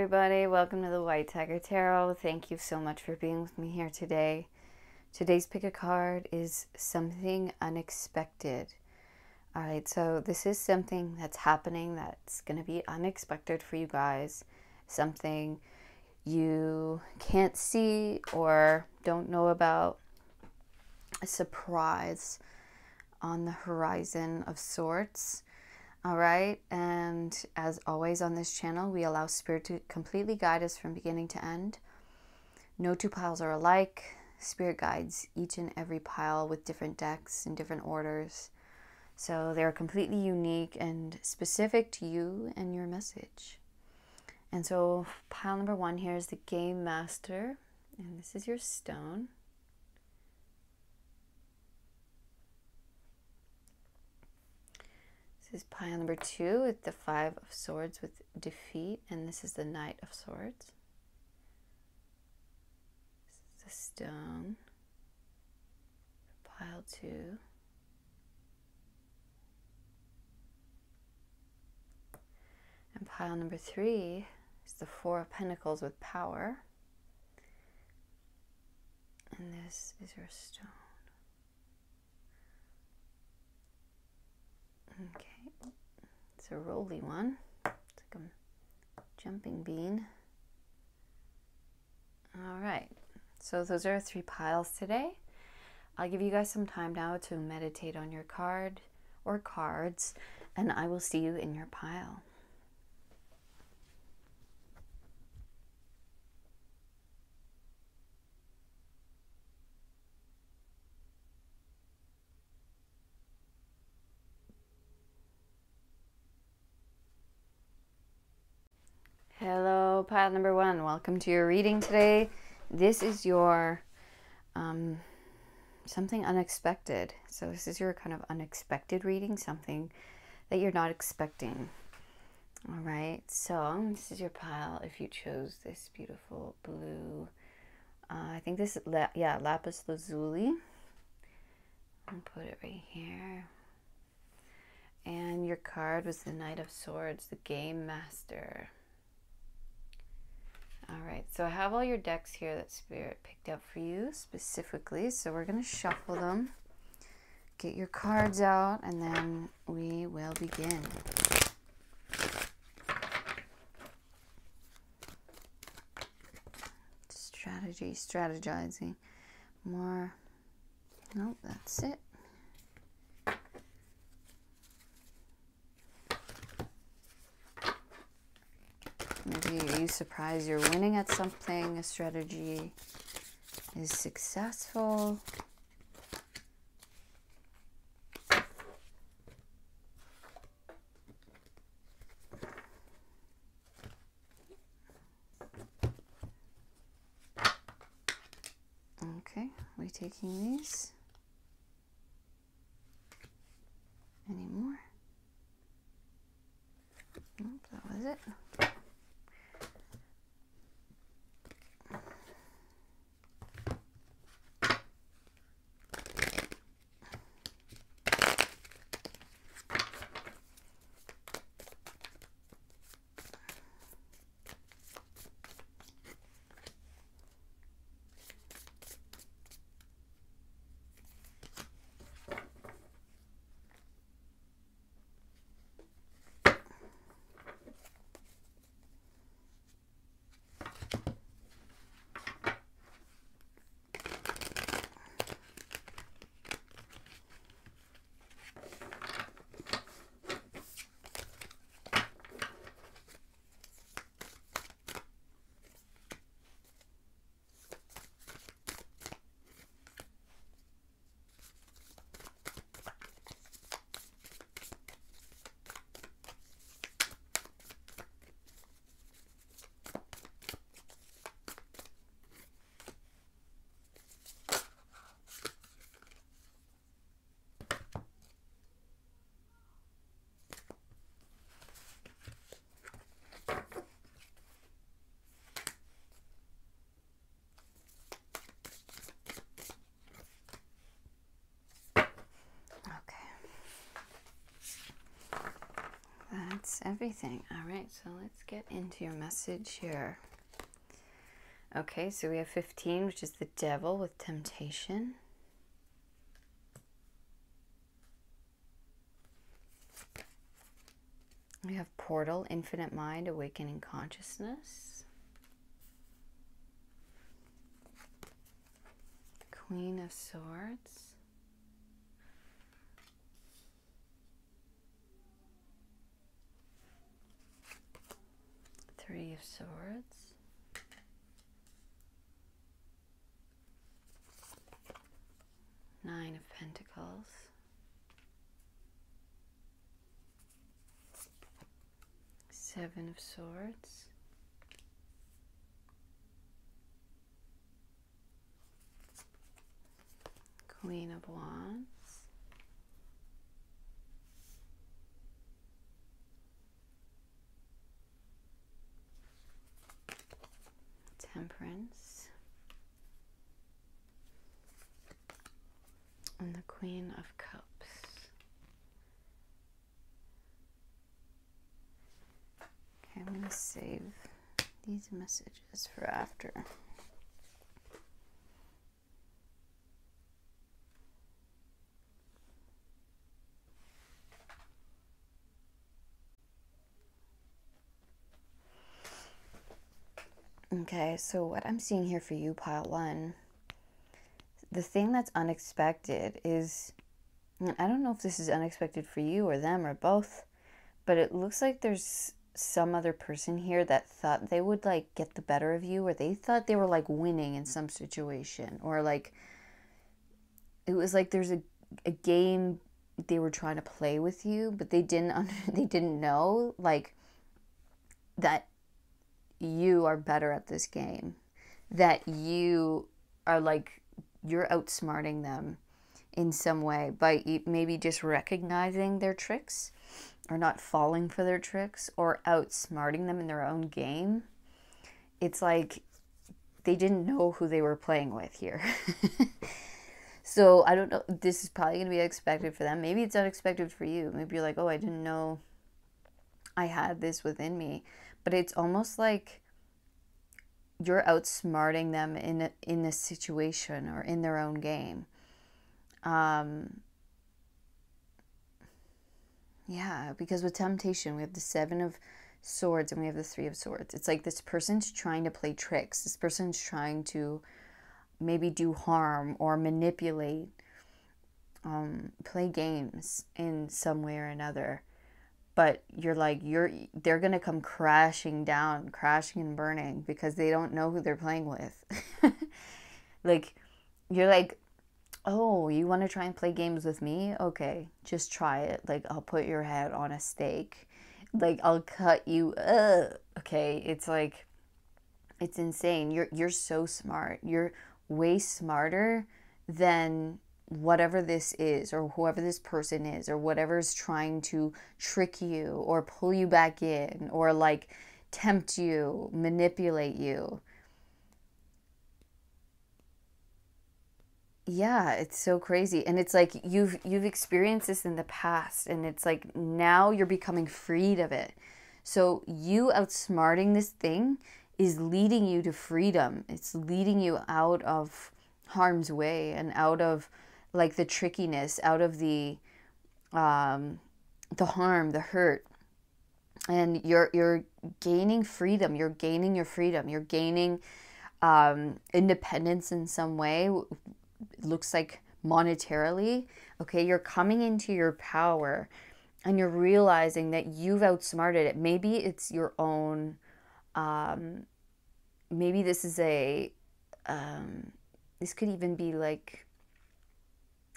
everybody. Welcome to the White Tiger Tarot. Thank you so much for being with me here today. Today's pick a card is something unexpected. All right, so this is something that's happening that's going to be unexpected for you guys. Something you can't see or don't know about. A surprise on the horizon of sorts. All right, and as always on this channel, we allow Spirit to completely guide us from beginning to end. No two piles are alike. Spirit guides each and every pile with different decks in different orders. So they're completely unique and specific to you and your message. And so pile number 1 here is the Game Master, and this is your stone. This is pile number 2 with the 5 of Swords with defeat, and this is the Knight of Swords. This is the stone. Pile 2. And pile number 3 is the 4 of Pentacles with power. And this is your stone. Okay, it's a rolly one. It's like a jumping bean. All right, so those are 3 piles today. I'll give you guys some time now to meditate on your card or cards, and I will see you in your pile. Hello, pile number 1. Welcome to your reading today. This is your something unexpected. So this is your kind of unexpected reading, something that you're not expecting. All right, so this is your pile if you chose this beautiful blue. I think this is, lapis lazuli. I'll put it right here. And your card was the Knight of Swords, the Game Master. All right, so I have all your decks here that Spirit picked up for you specifically. So we're going to shuffle them, get your cards out, and then we will begin. Strategizing. More. Nope, that's it. Maybe you surprise you're winning at something, a strategy is successful. Okay, we taking these? Any more? Nope, that was it. everything. All right, so let's get into your message here. Okay, so we have 15, which is the devil with temptation. We have portal, infinite mind, awakening consciousness. Queen of Swords. Three of Swords. Nine of Pentacles. Seven of Swords. Queen of Wands. Temperance. And the Queen of Cups. Okay, I'm going to save these messages for after. Okay, so what I'm seeing here for you, pile one, the thing that's unexpected is, I don't know if this is unexpected for you or them or both, but it looks like there's some other person here that thought they would like get the better of you, or they thought they were like winning in some situation, or like it was like there's a game they were trying to play with you, but they didn't know like that you are better at this game, that you are like, you're outsmarting them in some way by maybe just recognizing their tricks or not falling for their tricks or outsmarting them in their own game. It's like they didn't know who they were playing with here. So I don't know, this is probably going to be expected for them. Maybe it's unexpected for you. Maybe you're like, oh, I didn't know I had this within me. But it's almost like you're outsmarting them in a situation or in their own game. Yeah, because with temptation, we have the Seven of Swords and we have the Three of Swords. It's like this person's trying to play tricks. This person's trying to maybe do harm or manipulate, play games in some way or another. But you're like, they're going to come crashing down, crashing and burning because they don't know who they're playing with. Like, you're like, oh, you want to try and play games with me? Okay, just try it. Like, I'll put your head on a stake. Like, I'll cut you. Okay, it's like, it's insane. You're so smart. You're way smarter than whatever this is, or whoever this person is, or whatever's trying to trick you or pull you back in or like tempt you, manipulate you. Yeah, it's so crazy. And it's like you've experienced this in the past, and it's like now you're becoming freed of it. So you outsmarting this thing is leading you to freedom. It's leading you out of harm's way and out of like the trickiness, out of the harm, the hurt. And you're gaining freedom. You're gaining your freedom. You're gaining independence in some way. It looks like monetarily. Okay, you're coming into your power and you're realizing that you've outsmarted it. Maybe it's your own, maybe this is a, this could even be like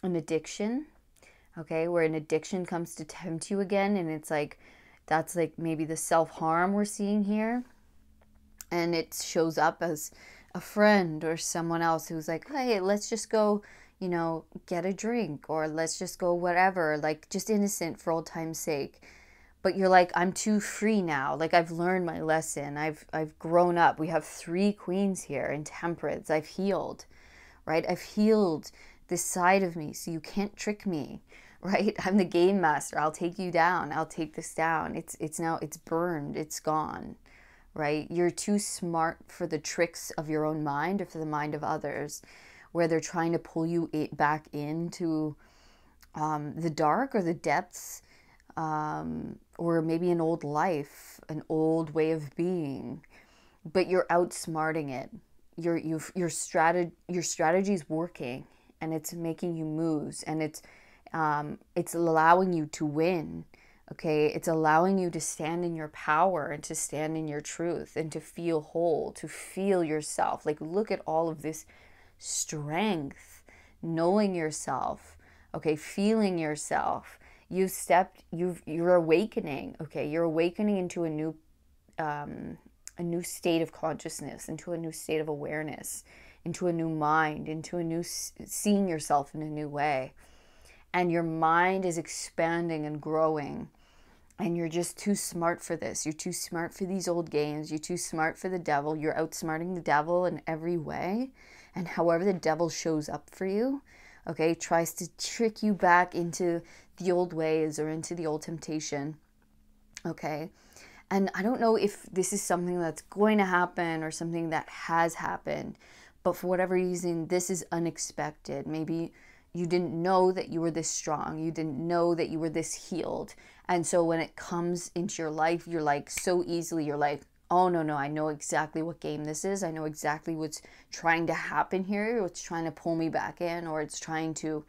an addiction, okay, where an addiction comes to tempt you again, and it's like, that's like maybe the self-harm we're seeing here, and it shows up as a friend or someone else who's like, hey, let's just go, you know, get a drink, or let's just go whatever, like just innocent for old time's sake. But you're like, I'm too free now. Like, I've learned my lesson. I've grown up. We have three queens here in temperance. I've healed, right? I've healed this side of me, so you can't trick me, right? I'm the game master. I'll take you down. I'll take this down. It's now, it's burned. It's gone, right? You're too smart for the tricks of your own mind or for the mind of others, where they're trying to pull you back into the dark or the depths, or maybe an old life, an old way of being, but you're outsmarting it. Your strategy is working, and it's making you moves, and it's allowing you to win. Okay, it's allowing you to stand in your power and to stand in your truth and to feel whole, to feel yourself. Like, look at all of this strength, knowing yourself, okay, feeling yourself. You're awakening, okay, you're awakening into a new state of consciousness, into a new state of awareness, into a new mind, into a new seeing yourself in a new way. And your mind is expanding and growing. And you're just too smart for this. You're too smart for these old games. You're too smart for the devil. You're outsmarting the devil in every way. And however the devil shows up for you, okay, tries to trick you back into the old ways or into the old temptation, okay? And I don't know if this is something that's going to happen or something that has happened, but for whatever reason, this is unexpected. Maybe you didn't know that you were this strong. You didn't know that you were this healed. And so when it comes into your life, you're like, so easily, you're like, oh, no, I know exactly what game this is. I know exactly what's trying to happen here. What's trying to pull me back in, or it's trying to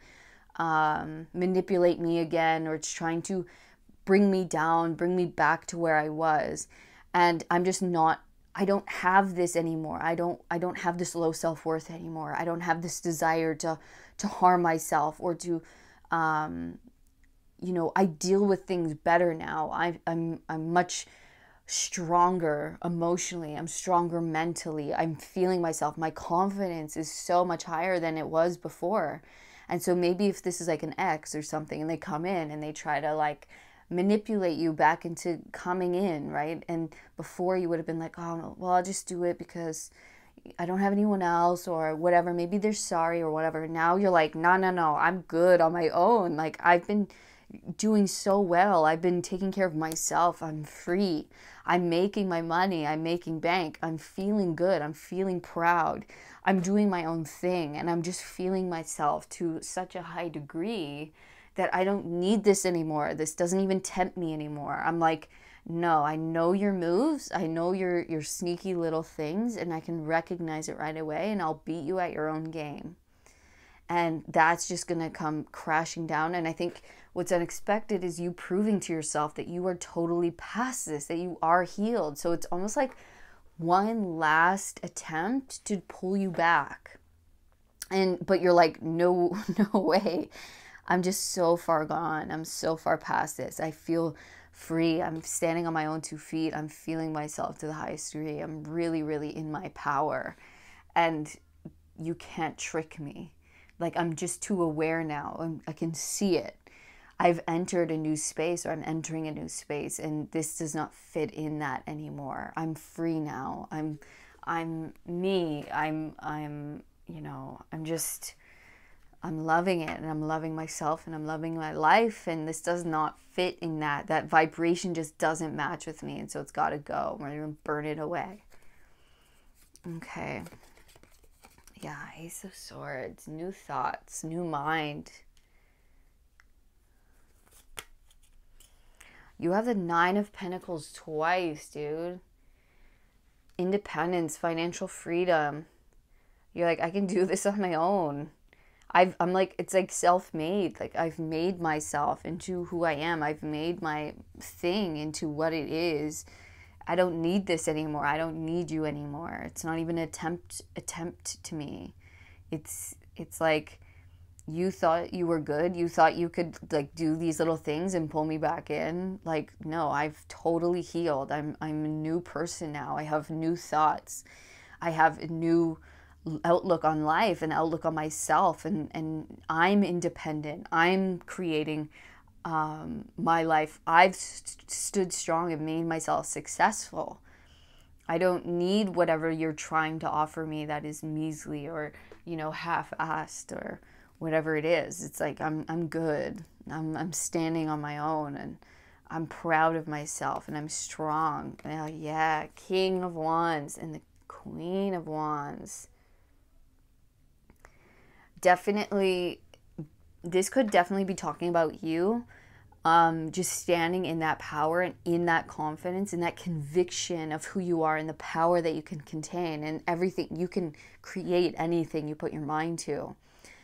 manipulate me again, or it's trying to bring me down, bring me back to where I was. And I'm just not, I don't have this anymore. I don't have this low self-worth anymore. I don't have this desire to harm myself or to, I deal with things better now. I'm much stronger emotionally. I'm stronger mentally. I'm feeling myself. My confidence is so much higher than it was before. And so maybe if this is like an ex or something and they come in and they try to like manipulate you back into coming in, right? And before you would have been like, oh, well, I'll just do it because I don't have anyone else or whatever. Maybe they're sorry or whatever. Now you're like, no, I'm good on my own. Like, I've been doing so well. I've been taking care of myself. I'm free. I'm making my money. I'm making bank. I'm feeling good. I'm feeling proud. I'm doing my own thing. And I'm just feeling myself to such a high degree that I don't need this anymore. This doesn't even tempt me anymore. I'm like, no, I know your moves. I know your sneaky little things, and I can recognize it right away, and I'll beat you at your own game. And that's just going to come crashing down. And I think what's unexpected is you proving to yourself that you are totally past this, that you are healed. So it's almost like one last attempt to pull you back. But you're like, no way. I'm just so far gone. I'm so far past this. I feel free. I'm standing on my own 2 feet. I'm feeling myself to the highest degree. I'm really, really in my power. And you can't trick me. Like, I'm just too aware now. I can see it. I've entered a new space, or I'm entering a new space, and this does not fit in that anymore. I'm free now. I'm me. I'm loving it, and I'm loving myself, and I'm loving my life, and this does not fit in that. That vibration just doesn't match with me, and so it's got to go. We're going to burn it away. Okay. Yeah, Ace of Swords, new thoughts, new mind. You have the Nine of Pentacles twice, dude. Independence, financial freedom. You're like, I can do this on my own. I'm like, it's like self-made. Like, I've made myself into who I am. I've made my thing into what it is. I don't need this anymore. I don't need you anymore. It's not even an attempt to me. It's like, you thought you were good. You thought you could like do these little things and pull me back in. Like, no, I've totally healed. I'm a new person now. I have new thoughts. I have a new outlook on life and outlook on myself, and I'm independent. I'm creating my life. I've stood strong and made myself successful. I don't need whatever you're trying to offer me that is measly or, half-assed or whatever it is. It's like, I'm good. I'm standing on my own, and I'm proud of myself, and I'm strong. Yeah, King of Wands and the Queen of Wands. Definitely, this could definitely be talking about you. Just standing in that power and in that confidence and that conviction of who you are and the power that you can contain and everything. You can create anything you put your mind to,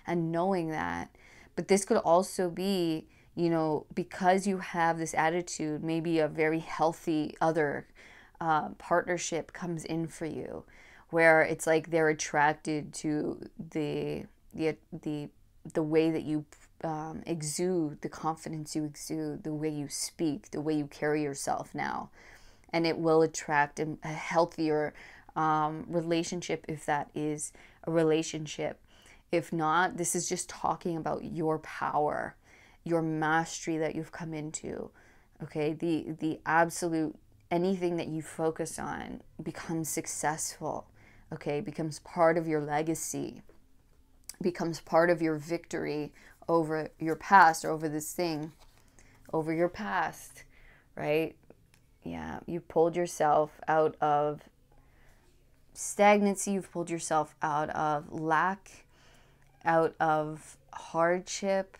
and knowing that. But this could also be, you know, because you have this attitude, maybe a very healthy other partnership comes in for you, where it's like they're attracted to the way that you exude, the confidence you exude, the way you speak, the way you carry yourself now. And it will attract a healthier relationship, if that is a relationship. If not, this is just talking about your power, your mastery that you've come into. Okay, the absolute, anything that you focus on becomes successful. Okay, becomes part of your legacy, becomes part of your victory over your past, or over this thing, over your past, right? Yeah, you pulled yourself out of stagnancy, you've pulled yourself out of lack, out of hardship,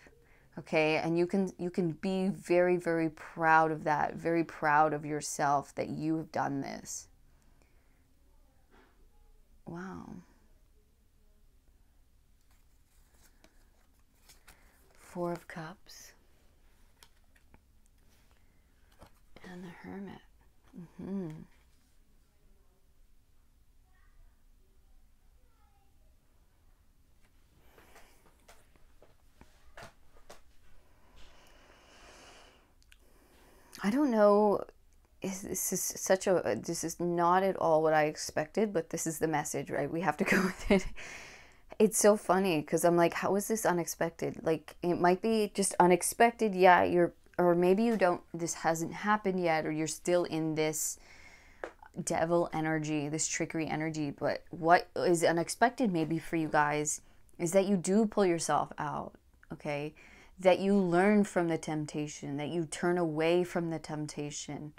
okay? And you can be very, very proud of that, very proud of yourself that you have done this. Wow. Four of Cups and the Hermit. I don't know. This is not at all what I expected, but this is the message, right? We have to go with it. It's so funny because I'm like, how is this unexpected? Like, it might be just unexpected. Yeah, or maybe you don't, this hasn't happened yet, or you're still in this devil energy, this trickery energy. But what is unexpected maybe for you guys is that you do pull yourself out, okay? That you learn from the temptation, that you turn away from the temptation,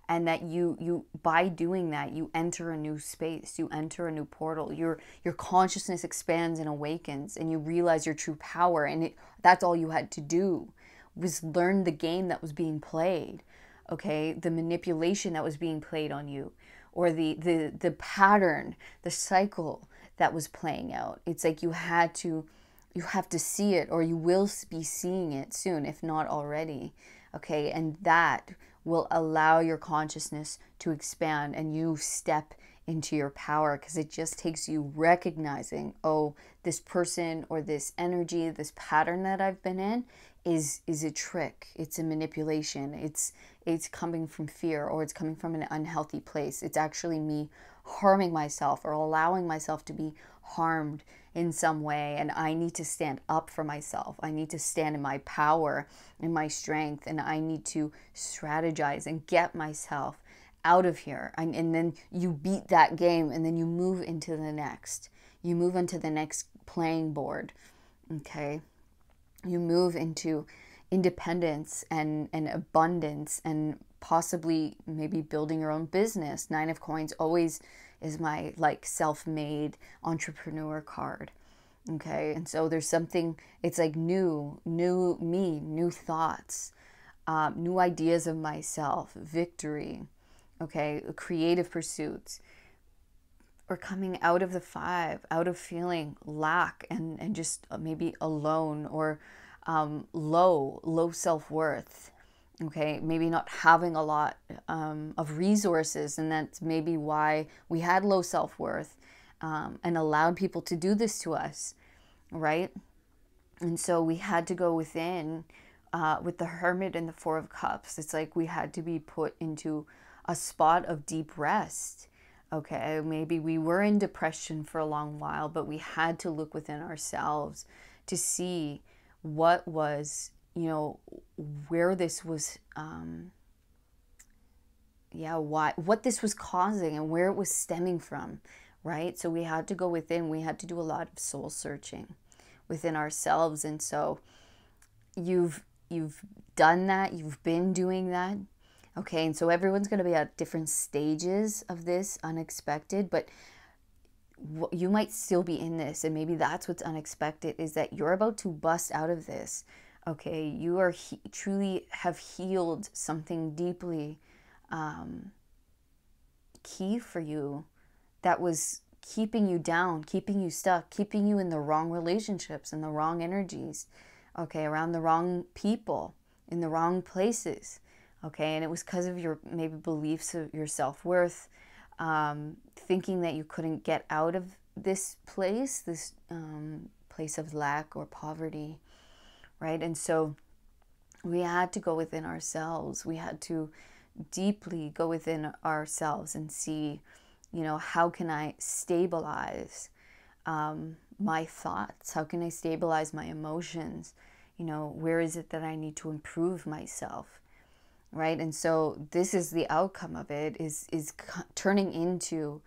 and that you by doing that, you enter a new space, you enter a new portal. Your consciousness expands and awakens, and you realize your true power. And that's all you had to do, was learn the game that was being played, okay? The manipulation that was being played on you, or the pattern, the cycle that was playing out. It's like you have to see it, or you will be seeing it soon, if not already, okay? And that will allow your consciousness to expand, and you step into your power, because it just takes you recognizing, oh, this person or this energy, this pattern that I've been in is a trick. It's a manipulation. It's coming from fear, or it's coming from an unhealthy place. It's actually me harming myself, or allowing myself to be harmed in some way, and I need to stand up for myself. I need to stand in my power and my strength, and I need to strategize and get myself out of here. And then you beat that game, and then you move into the next. You move into the next playing board, okay? You move into independence and abundance, and possibly maybe building your own business. Nine of Coins always is my like self-made entrepreneur card, okay? And so there's something, it's like new me, new thoughts, new ideas of myself, victory, okay? Creative pursuits, or coming out of the five, out of feeling lack and just maybe alone, or low self-worth, okay? Maybe not having a lot of resources, and that's maybe why we had low self-worth, and allowed people to do this to us, right? And so we had to go within with the Hermit and the Four of Cups. It's like we had to be put into a spot of deep rest, okay? Maybe we were in depression for a long while, but we had to look within ourselves to see what was, you know, where this was, what this was causing, and where it was stemming from, right? So we had to go within. We had to do a lot of soul searching. within ourselves. And so you've done that, you've been doing that. Okay, and so everyone's going to be at different stages of this unexpected, but you might still be in this, and maybe that's what's unexpected, is that you're about to bust out of this. Okay, you are truly have healed something deeply key for you that was keeping you down, keeping you stuck, keeping you in the wrong relationships and the wrong energies, okay, around the wrong people, in the wrong places, okay, and it was because of your maybe beliefs of your self-worth, thinking that you couldn't get out of this place of lack or poverty, right? And so we had to go within ourselves. We had to deeply go within ourselves and see, how can I stabilize my thoughts? How can I stabilize my emotions? Where is it that I need to improve myself? Right? And so this is the outcome of it, is turning into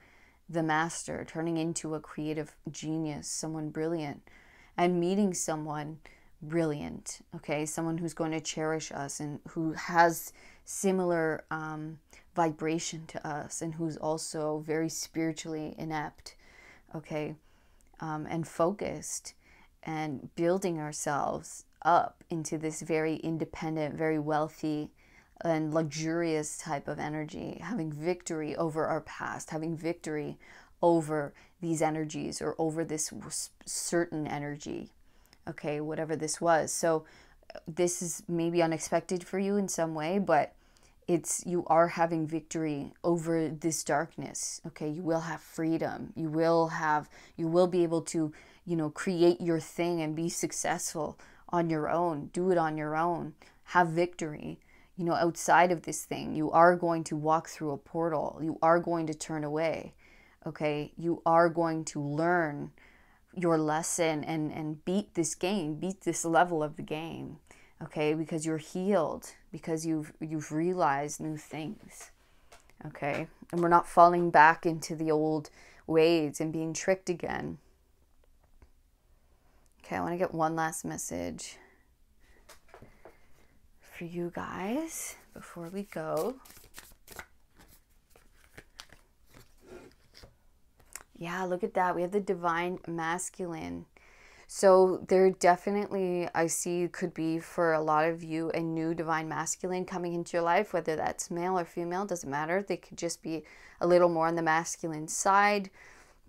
the master, turning into a creative genius, someone brilliant, and meeting someone brilliant, okay? Someone who's going to cherish us and who has similar vibration to us, and who's also very spiritually inept, okay? And focused, and building ourselves up into this very independent, very wealthy, and luxurious type of energy, having victory over our past, having victory over these energies or over this certain energy, okay, whatever this was. So this is maybe unexpected for you in some way, but you are having victory over this darkness, okay? You will have freedom. You will be able to, create your thing and be successful on your own, do it on your own, have victory. Outside of this thing, you are going to walk through a portal. You are going to turn away, okay? You are going to learn your lesson and beat this game, beat this level of the game, okay? Because you're healed, because you've realized new things, okay? And we're not falling back into the old ways and being tricked again. Okay, I want to get one last message for you guys before we go. Yeah, look at that. We have the divine masculine. So there definitely, I see, could be for a lot of you a new divine masculine coming into your life, whether that's male or female, doesn't matter. They could just be a little more on the masculine side.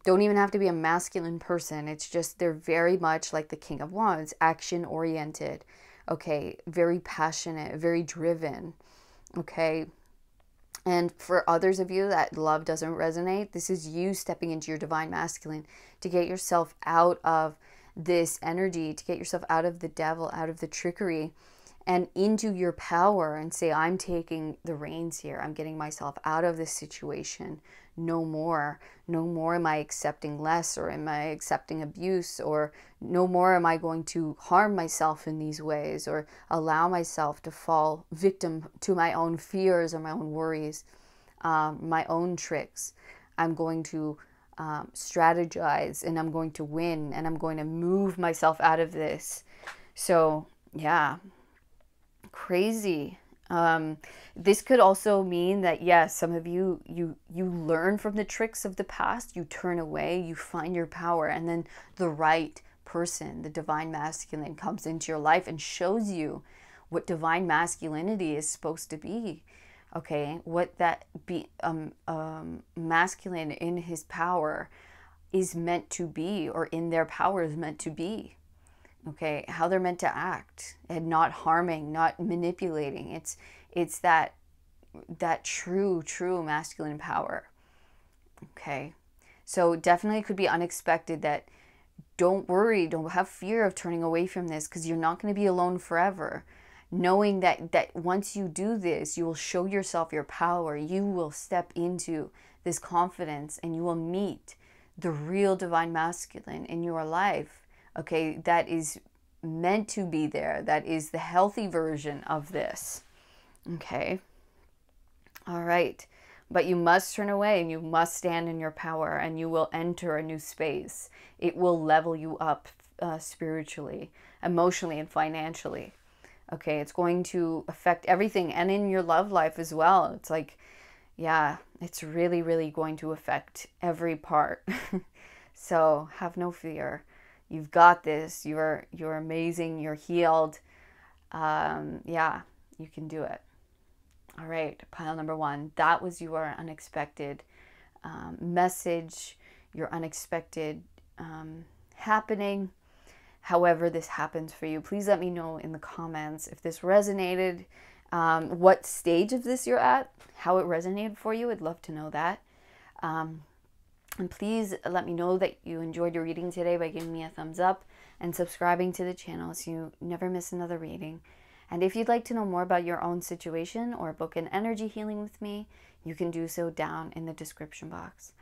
Don't even have to be a masculine person. It's just they're very much like the King of Wands, action oriented. Okay, very passionate, very driven, okay? And for others of you that love doesn't resonate, this is you stepping into your divine masculine to get yourself out of this energy, to get yourself out of the devil, out of the trickery, and into your power, and say, I'm taking the reins here. I'm getting myself out of this situation. No more am I accepting less, or am I accepting abuse, or no more am I going to harm myself in these ways, or allow myself to fall victim to my own fears or my own worries, my own tricks. I'm going to strategize, and I'm going to win, and I'm going to move myself out of this. So yeah, crazy. This could also mean that, yes, some of you learn from the tricks of the past, you turn away, you find your power, and then the right person, the divine masculine, comes into your life and shows you what divine masculinity is supposed to be. Okay, what that masculine in his power is meant to be, or in their power is meant to be. Okay, how they're meant to act, and not harming, not manipulating. It's that true masculine power. Okay, so definitely it could be unexpected. That don't worry, don't have fear of turning away from this, because you're not going to be alone forever. Knowing that once you do this, you will show yourself your power. You will step into this confidence, and you will meet the real divine masculine in your life. Okay, that is meant to be there. That is the healthy version of this. Okay. All right. But you must turn away, and you must stand in your power, and you will enter a new space. It will level you up spiritually, emotionally, and financially. Okay, it's going to affect everything, and in your love life as well. It's like, yeah, it's really, really going to affect every part. So have no fear. You've got this. You're amazing. You're healed. Yeah, you can do it. All right, pile number 1. That was your unexpected message, your unexpected happening. However this happens for you, please let me know in the comments if this resonated, what stage of this you're at, how it resonated for you. I'd love to know that. And please let me know that you enjoyed your reading today by giving me a thumbs up and subscribing to the channel so you never miss another reading. And if you'd like to know more about your own situation or book an energy healing with me, you can do so down in the description box.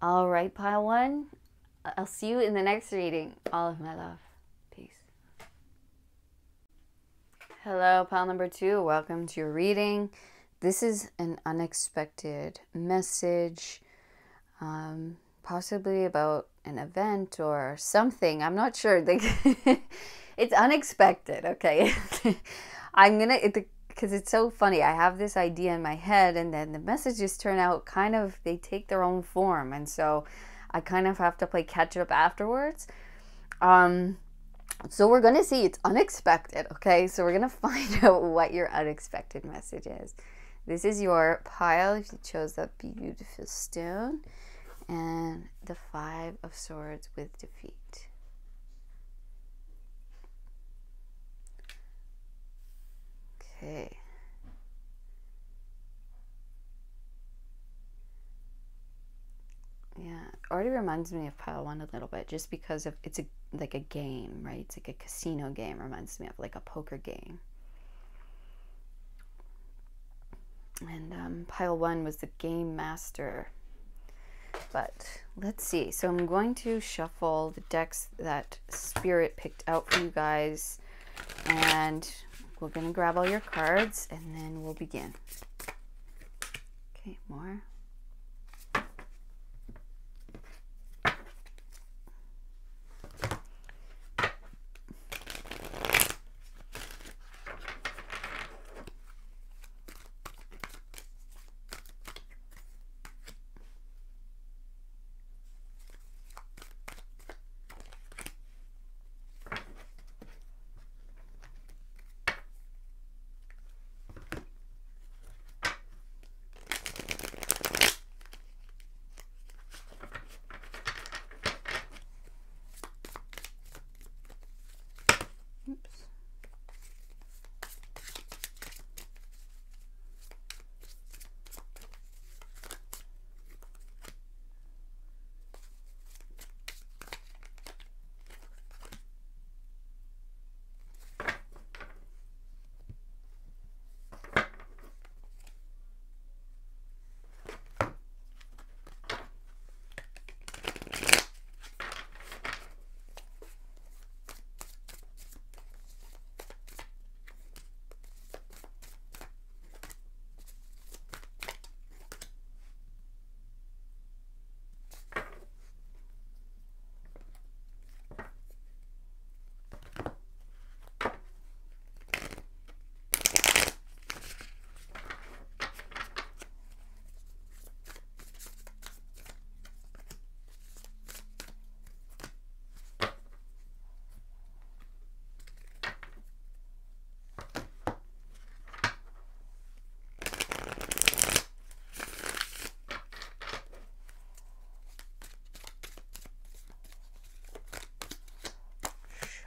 All right, pile 1, I'll see you in the next reading. All of my love. Peace. Hello, pile number 2. Welcome to your reading. This is an unexpected message, possibly about an event or something. I'm not sure. It's unexpected, okay? Because it's so funny. I have this idea in my head, and then the messages turn out kind of, they take their own form. And so I kind of have to play catch up afterwards. So we're going to see. It's unexpected, okay? So we're going to find out what your unexpected message is. This is your pile. If you chose that beautiful stone. And the 5 of Swords with defeat. Okay. Yeah, it already reminds me of pile 1 a little bit, just because of it's like a game, right? It's like a casino game. Reminds me of like a poker game. And pile 1 was the game master. But let's see. So I'm going to shuffle the decks that Spirit picked out for you guys, and we're going to grab all your cards, and then we'll begin. Okay, more.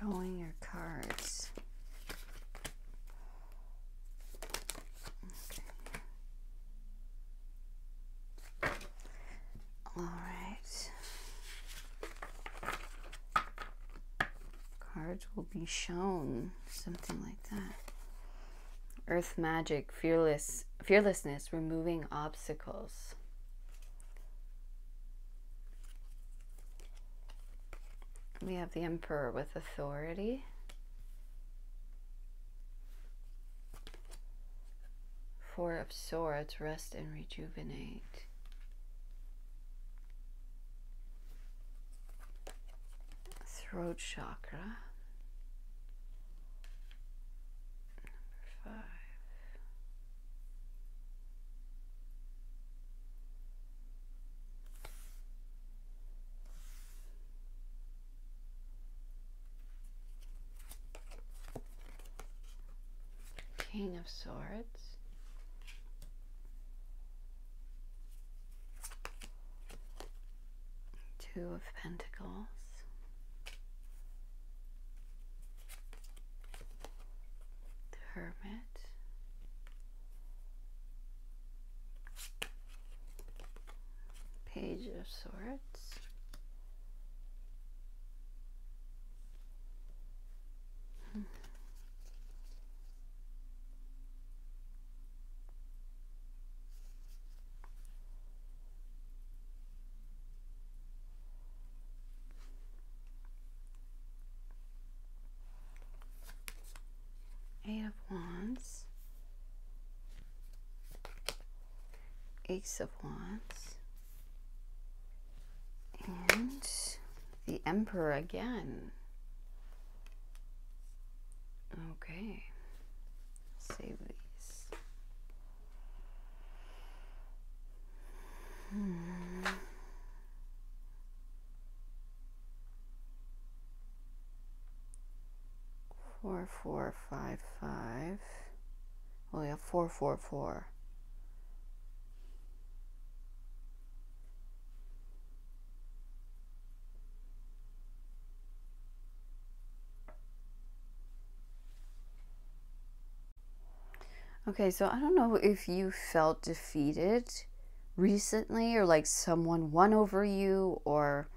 Showing your cards. Okay. All right. Cards will be shown. Something like that. Earth magic, fearlessness, removing obstacles. We have the Emperor with authority. Four of Swords, rest and rejuvenate. throat chakra. Number 5. King of Swords. Two of Pentacles. The Hermit. Page of Swords. Eight of Wands, Ace of Wands, and the Emperor again. Okay, save these. 4, 4, 5, 5. Oh yeah, 4, 4, 4. Okay, so I don't know if you felt defeated recently, or like someone won over you, or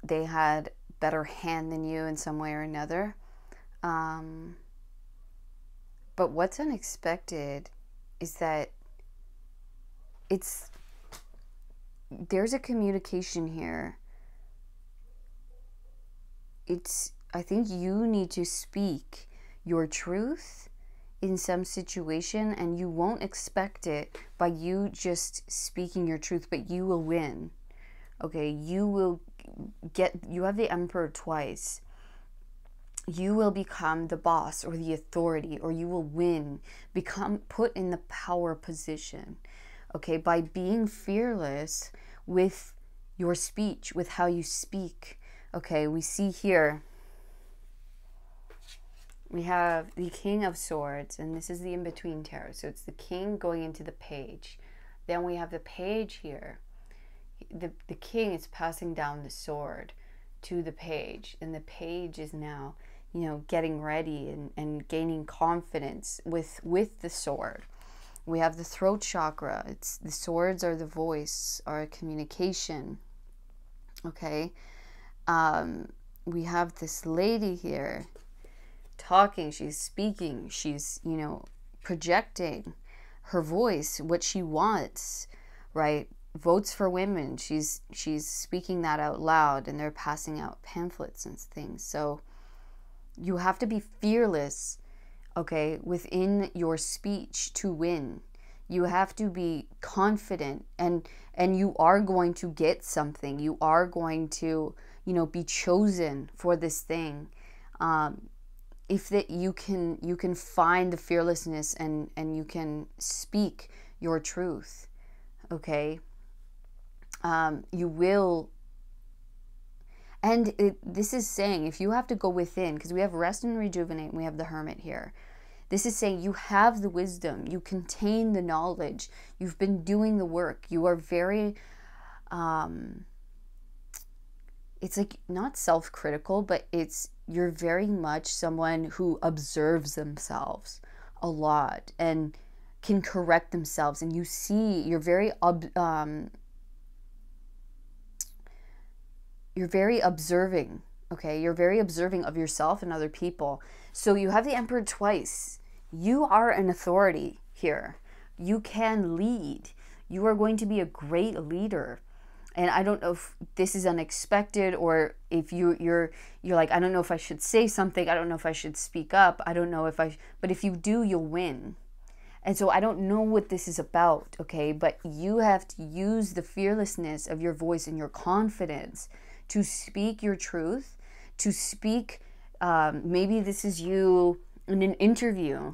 they had better hand than you in some way or another. But what's unexpected is that there's a communication here. I think you need to speak your truth in some situation, and you won't expect it by you just speaking your truth, but you will win. Okay, you have the Emperor twice. You will become the boss or the authority, or you will win, become put in the power position, okay, by being fearless with your speech, with how you speak. Okay, we see here, we have the King of Swords, and this is the in-between tarot. So it's the King going into the Page. Then we have the Page here. The King is passing down the sword to the Page, and the Page is now, getting ready and gaining confidence with the sword. We have the throat chakra. The swords are the voice, our communication. Okay. We have this lady here talking, she's speaking, she's, projecting her voice, what she wants, right? Votes for women. She's speaking that out loud, and they're passing out pamphlets and things. So you have to be fearless, okay, within your speech to win. You have to be confident, and you are going to get something. You are going to, be chosen for this thing. If that you can find the fearlessness and you can speak your truth, okay? You will. And this is saying, if you have to go within, because we have rest and rejuvenate, and we have the Hermit here. This is saying you have the wisdom, you contain the knowledge, you've been doing the work, you are very, it's like not self-critical, but you're very much someone who observes themselves a lot and can correct themselves, and you're very observing, okay? You're very observing of yourself and other people. So you have the Emperor twice. You are an authority here. You can lead. You are going to be a great leader. And I don't know if this is unexpected, or if you're like, I don't know if I should say something. I don't know if I should speak up. I don't know but if you do, you'll win. And so I don't know what this is about, okay? But you have to use the fearlessness of your voice and your confidence to speak your truth, to speak. Maybe this is you in an interview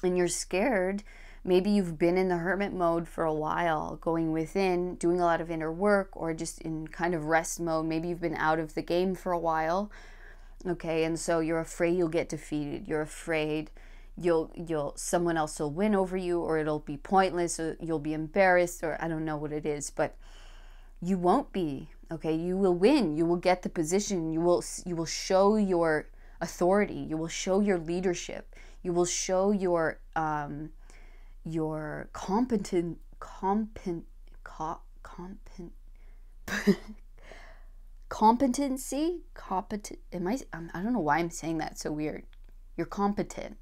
and you're scared. Maybe you've been in the hermit mode for a while, going within, doing a lot of inner work, or just in kind of rest mode. Maybe you've been out of the game for a while. Okay, and so you're afraid you'll get defeated. You're afraid someone else will win over you, or it'll be pointless, or you'll be embarrassed, or I don't know what it is, but you won't be. Okay, you will win. You will get the position. You will show your authority. You will show your leadership. You will show your competent competency. I don't know why I'm saying that so weird. You're competent.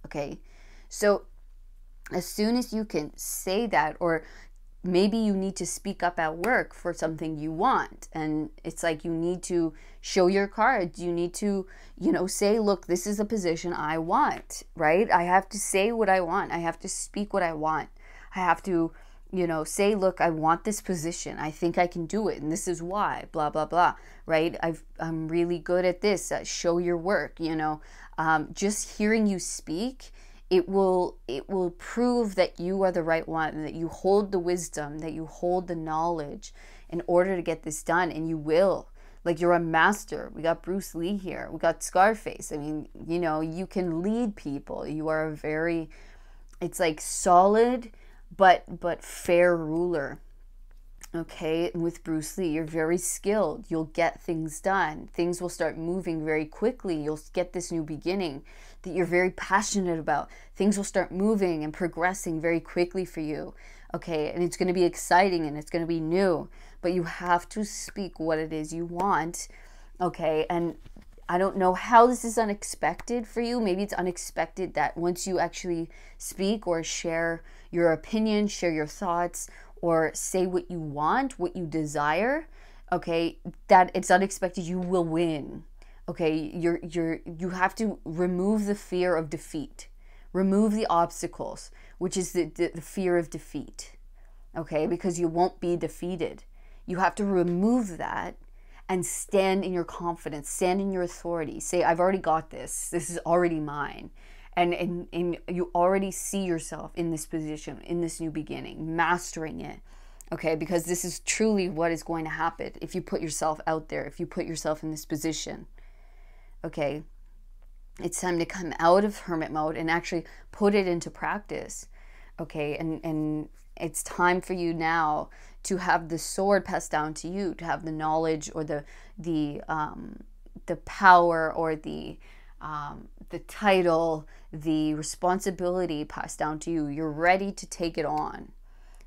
Okay, so as soon as you can say that, or maybe you need to speak up at work for something you want, and it's like you need to show your cards. You need to, say, look, this is a position I want, right? I have to say what I want. I have to speak what I want. I have to, say, look, I want this position. I think I can do it, and this is why, blah, blah, blah, right? I'm really good at this. Show your work, just hearing you speak, it will prove that you are the right one, that you hold the wisdom, that you hold the knowledge in order to get this done, and you will. Like, you're a master. We got Bruce Lee here. We got Scarface. I mean, you can lead people. You are a very, it's like solid but fair ruler. Okay, and with Bruce Lee, you're very skilled. You'll get things done. Things will start moving very quickly. You'll get this new beginning that you're very passionate about. Things will start moving and progressing very quickly for you. Okay, and it's going to be exciting and it's going to be new. But you have to speak what it is you want. Okay, and I don't know how this is unexpected for you. Maybe it's unexpected that once you actually speak or share your opinion, share your thoughts, or say what you want, what you desire, okay, that it's unexpected, you will win. Okay, you have to remove the fear of defeat. Remove the obstacles, which is the fear of defeat. Okay, because you won't be defeated. You have to remove that and stand in your confidence, stand in your authority. Say, I've already got this. This is already mine. And you already see yourself in this position, in this new beginning, mastering it, okay? Because this is truly what is going to happen if you put yourself out there, if you put yourself in this position, okay? It's time to come out of hermit mode and actually put it into practice, okay? And it's time for you now to have the sword passed down to you, to have the knowledge or the power or the title, the responsibility passed down to you. You're ready to take it on,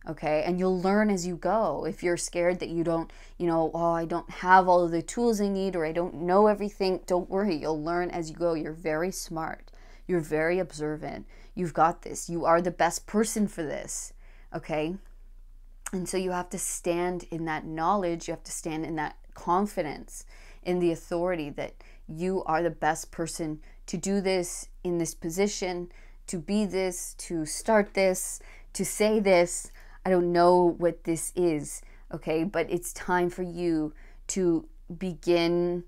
okay? And you'll learn as you go. If you're scared that you don't, I don't have all of the tools I need, or I don't know everything, don't worry. You'll learn as you go. You're very smart. You're very observant. You've got this. You are the best person for this, okay? And so you have to stand in that knowledge. You have to stand in that confidence, in the authority that you are the best person to do this, in this position, to be this, to start this, to say this. I don't know what this is, okay? But it's time for you to begin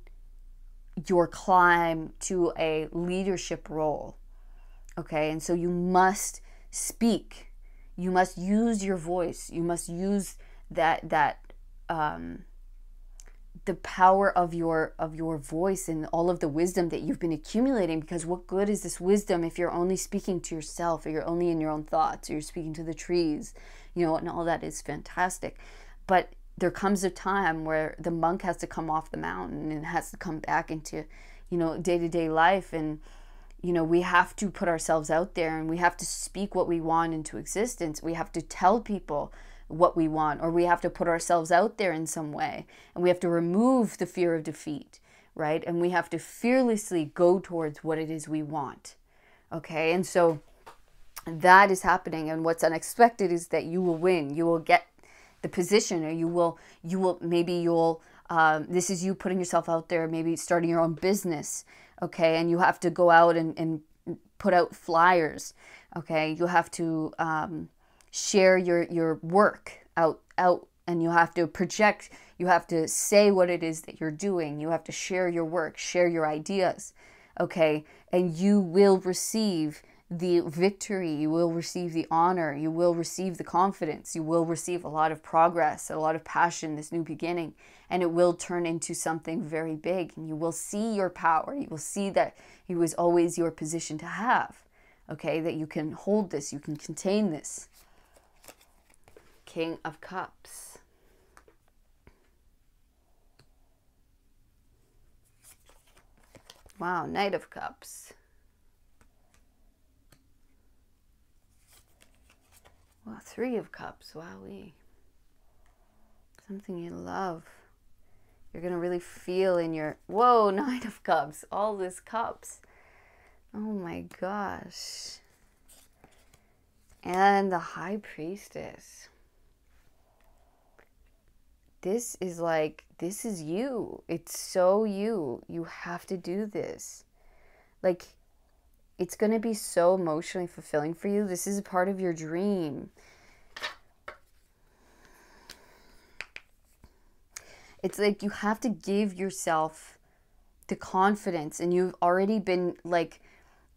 your climb to a leadership role, okay? And so you must speak. You must use your voice. You must use the power of your voice and all of the wisdom that you've been accumulating, because what good is this wisdom if you're only speaking to yourself, or you're only in your own thoughts, or you're speaking to the trees, and all that is fantastic. But there comes a time where the monk has to come off the mountain and has to come back into, day-to-day life. And, we have to put ourselves out there, and we have to speak what we want into existence. We have to tell people what we want, or we have to put ourselves out there in some way, and we have to remove the fear of defeat, right? And we have to fearlessly go towards what it is we want, okay? And so that is happening, and what's unexpected is that you will win. You will get the position, or this is you putting yourself out there, maybe starting your own business, okay? And you have to go out and put out flyers, okay? You have to share your work out and you have to project, you have to say what it is that you're doing. You have to share your work, share your ideas, okay? And you will receive the victory, you will receive the honor, you will receive the confidence, you will receive a lot of progress, a lot of passion, this new beginning, and it will turn into something very big, and you will see your power. You will see that it was always your position to have, okay? That you can hold this, you can contain this. King of Cups. Wow, Knight of Cups. Wow, Three of Cups. Wowee. Something you love. You're going to really feel in your... Whoa, Nine of Cups. All this cups. Oh my gosh. And the High Priestess. This is like, this is you. It's so you. You have to do this. Like, it's going to be so emotionally fulfilling for you. This is a part of your dream. It's like you have to give yourself the confidence, and you've already been like,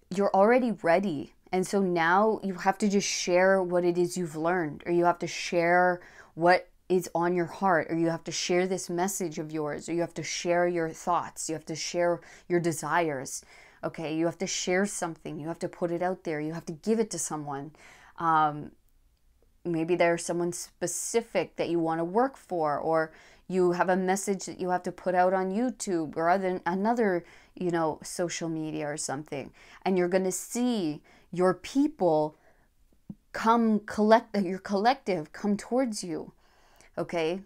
you're already ready. And so now you have to just share what it is you've learned, or you have to share what is on your heart, or you have to share this message of yours, or you have to share your thoughts, you have to share your desires, okay? You have to share something, you have to put it out there, you have to give it to someone. Maybe there's someone specific that you want to work for, or you have a message that you have to put out on YouTube or another, you know, social media or something. And you're going to see your people come your collective come towards you. Okay,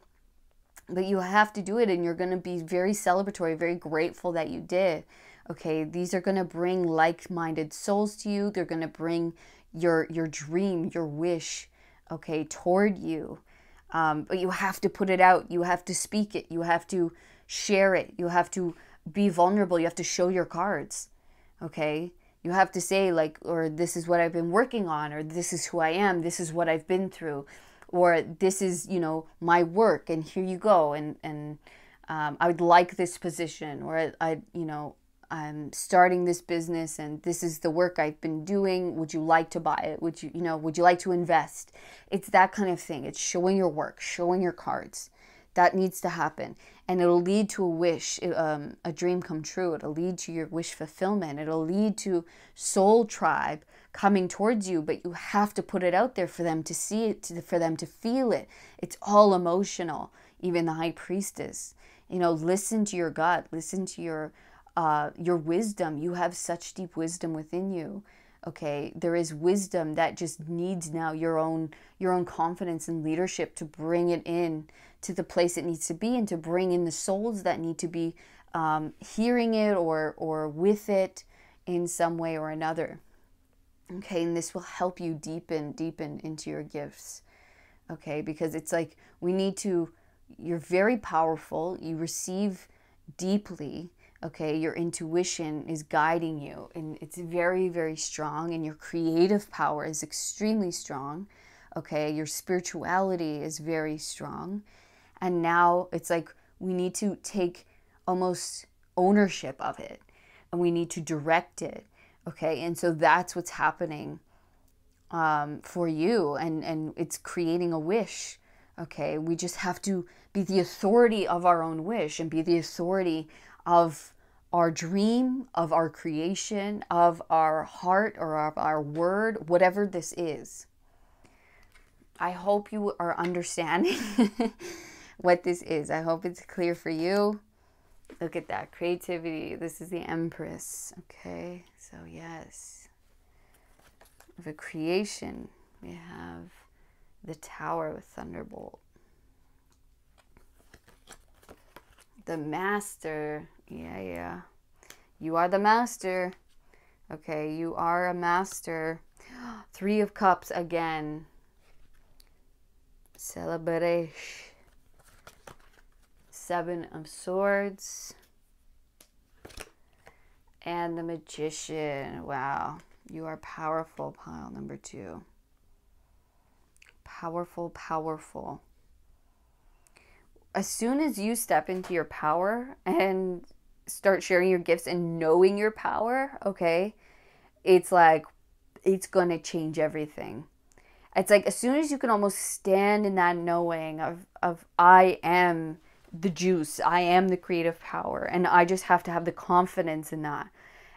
but you have to do it, and you're going to be very celebratory, very grateful that you did. Okay, these are going to bring like-minded souls to you. They're going to bring your dream, your wish, okay, toward you. But you have to put it out. You have to speak it. You have to share it. You have to be vulnerable. You have to show your cards. Okay, you have to say like, or this is what I've been working on, or this is who I am. This is what I've been through. Or this is, you know, my work, and here you go, and I would like this position, or you know, I'm starting this business, and this is the work I've been doing. Would you like to buy it? Would you like to invest? It's that kind of thing. It's showing your work, showing your cards. That needs to happen, and it'll lead to a wish, a dream come true. It'll lead to your wish fulfillment. It'll lead to soul tribe coming towards you, but you have to put it out there for them to see it, for them to feel it. It's all emotional. Even the High Priestess, you know, listen to your gut, listen to your wisdom. You have such deep wisdom within you. Okay, there is wisdom that just needs now your own confidence and leadership to bring it in to the place it needs to be, and to bring in the souls that need to be hearing it or with it in some way or another. Okay, and this will help you deepen into your gifts. Okay, because it's like you're very powerful, you receive deeply. Okay, your intuition is guiding you, and it's very, very strong, and your creative power is extremely strong. Okay, your spirituality is very strong. And now it's like we need to take almost ownership of it, and we need to direct it. Okay, and so that's what's happening for you, and it's creating a wish. Okay, we just have to be the authority of our own wish, and be the authority of our dream, of our creation, of our heart, or of our word, whatever this is. I hope you are understanding what this is. I hope it's clear for you. Look at that creativity. This is the Empress. Okay, so yes, the creation, we have the Tower with Thunderbolt. The Master. Yeah. You are the Master. Okay, you are a Master. Three of Cups again. Celebration. Seven of Swords. And the Magician. Wow. You are powerful, pile number 2. Powerful, powerful. as soon as you step into your power and start sharing your gifts and knowing your power, okay, it's like, it's going to change everything. It's like as soon as you can almost stand in that knowing of I am the juice, I am the creative power, and I just have to have the confidence in that.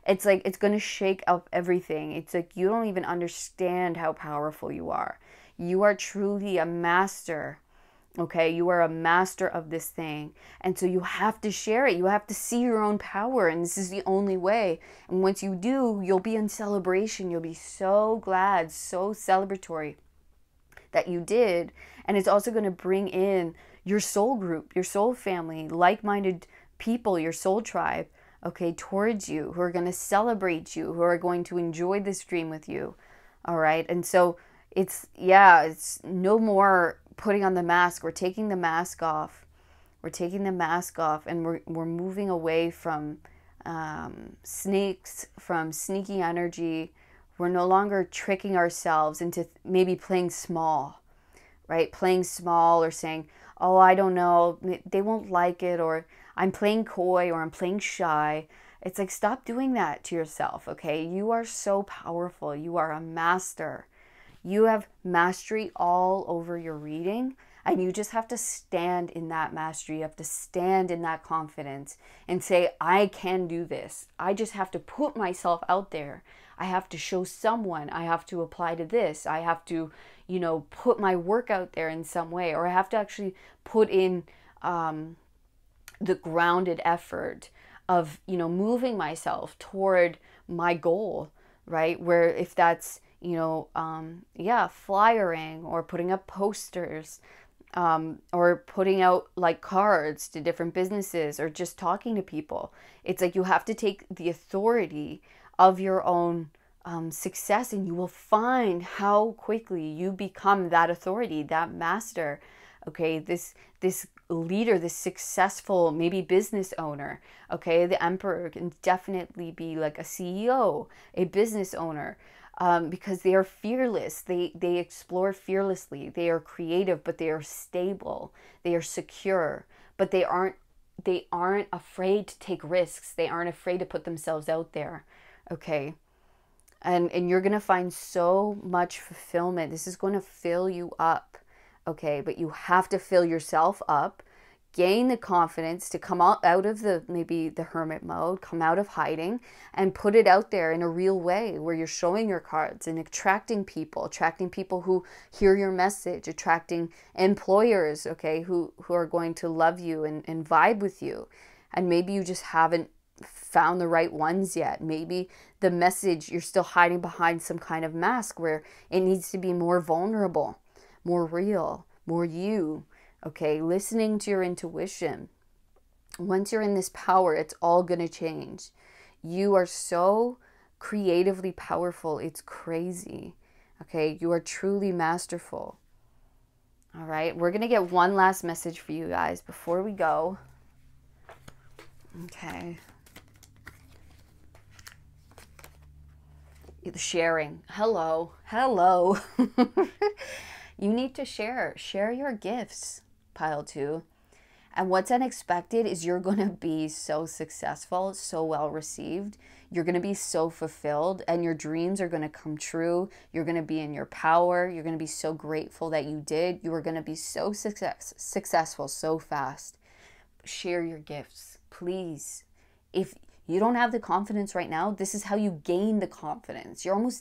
It's like it's going to shake up everything. It's like you don't even understand how powerful you are. You are truly a master. Okay, you are a master of this thing. And so you have to share it. You have to see your own power. And this is the only way. And once you do, you'll be in celebration. You'll be so glad, so celebratory that you did. And it's also going to bring in your soul group, your soul family, like-minded people, your soul tribe, okay, towards you, who are going to celebrate you, who are going to enjoy this dream with you. All right. And so it's no more putting on the mask. We're taking the mask off. We're taking the mask off, and we're moving away from snakes, from sneaky energy. We're no longer tricking ourselves into maybe playing small, right? Playing small, or saying, oh, I don't know, they won't like it, or I'm playing coy, or I'm playing shy. It's like, stop doing that to yourself, okay? You are so powerful. You are a master. You have mastery all over your reading, and you just have to stand in that mastery. You have to stand in that confidence and say, I can do this. I just have to put myself out there. I have to show someone. I have to apply to this. I have to, put my work out there in some way, or I have to actually put in the grounded effort of, moving myself toward my goal, right? Where if that's, flyering, or putting up posters, or putting out like cards to different businesses, or just talking to people. It's like you have to take the authority of your own success, and you will find how quickly you become that authority, that master. Okay, this leader, this successful maybe business owner. Okay, the emperor can definitely be like a CEO, a business owner. Because they are fearless. They explore fearlessly. They are creative, but they are stable. They are secure, but they aren't afraid to take risks. They aren't afraid to put themselves out there. Okay. And you're going to find so much fulfillment. This is going to fill you up. Okay, but you have to fill yourself up. Gain the confidence to come out of maybe the hermit mode, come out of hiding, and put it out there in a real way where you're showing your cards and attracting people who hear your message, attracting employers, okay, who are going to love you and vibe with you. And maybe you just haven't found the right ones yet. Maybe the message, you're still hiding behind some kind of mask where it needs to be more vulnerable, more real, more you. Okay, listening to your intuition. Once you're in this power, it's all going to change. You are so creatively powerful. It's crazy. Okay, you are truly masterful. All right, we're going to get one last message for you guys before we go. Okay. The sharing. Hello. You need to share your gifts. Pile 2. And what's unexpected is you're going to be so successful, so well received. You're going to be so fulfilled, and your dreams are going to come true. You're going to be in your power. You're going to be so grateful that you did. You are going to be so successful so fast. Share your gifts, please. If you don't have the confidence right now, this is how you gain the confidence. You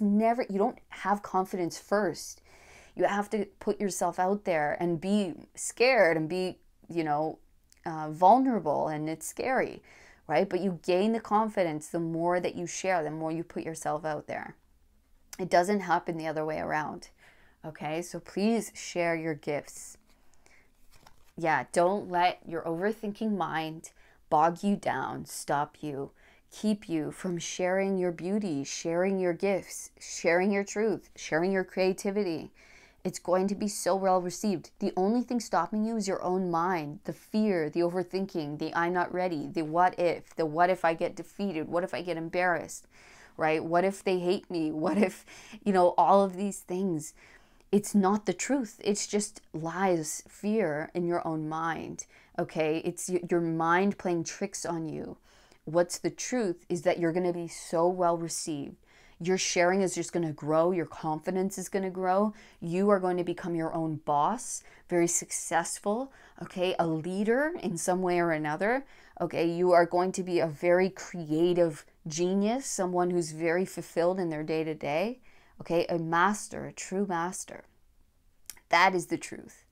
don't have confidence first. You have to put yourself out there and be scared and be, vulnerable, and it's scary, right? But you gain the confidence the more that you share, the more you put yourself out there. It doesn't happen the other way around, okay? So please share your gifts. Yeah, don't let your overthinking mind bog you down, stop you, keep you from sharing your beauty, sharing your gifts, sharing your truth, sharing your creativity. It's going to be so well received. The only thing stopping you is your own mind, the fear, the overthinking, the I'm not ready, the what if I get defeated, what if I get embarrassed, right? What if they hate me? What if, all of these things. it's not the truth. It's just lies, fear in your own mind. Okay, it's your mind playing tricks on you. What's the truth is that you're going to be so well received. Your sharing is just going to grow. Your confidence is going to grow. You are going to become your own boss, very successful, okay, a leader in some way or another. Okay, you are going to be a very creative genius, someone who's very fulfilled in their day-to-day. Okay, a master, a true master. That is the truth.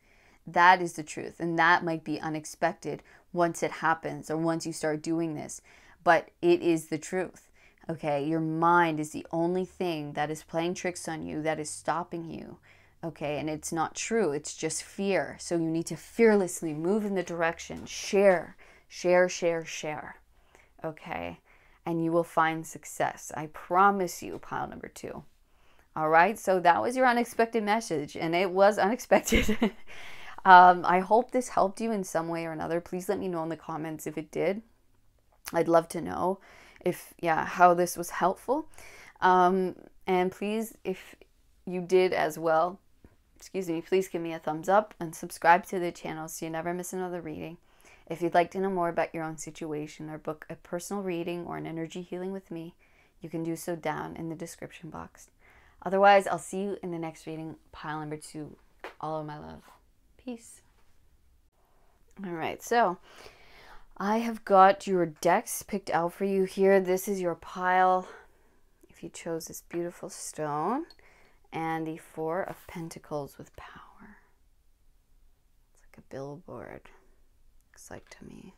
That is the truth. And that might be unexpected once it happens or once you start doing this. But it is the truth. Okay, your mind is the only thing that is playing tricks on you, that is stopping you. Okay, and it's not true. It's just fear. So you need to fearlessly move in the direction. Share, share, share, share. Okay, and you will find success. I promise you, pile number 2. All right, so that was your unexpected message, and it was unexpected. I hope this helped you in some way or another. Please let me know in the comments if it did. I'd love to know if, how this was helpful. And please, if you did as well, please give me a thumbs up and subscribe to the channel so you never miss another reading. If you'd like to know more about your own situation or book a personal reading or an energy healing with me, you can do so down in the description box. Otherwise, I'll see you in the next reading, pile number 2. All of my love. Peace. All right, so I have got your decks picked out for you here. This is your pile if you chose this beautiful stone and the 4 of Pentacles with power. It's like a billboard, looks like to me.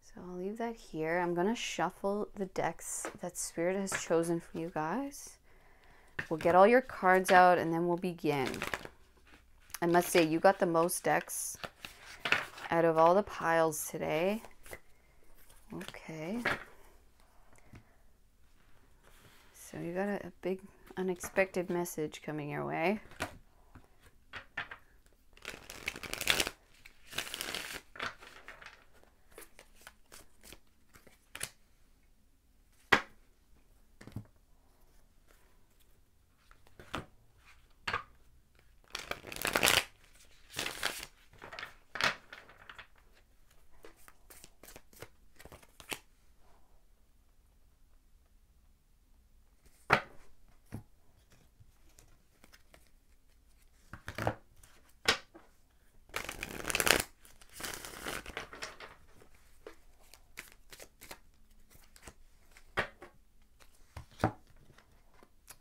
So I'll leave that here. I'm going to shuffle the decks that Spirit has chosen for you guys. We'll get all your cards out and then we'll begin. I must say, you got the most decks out of all the piles today. Okay. So you got a big unexpected message coming your way.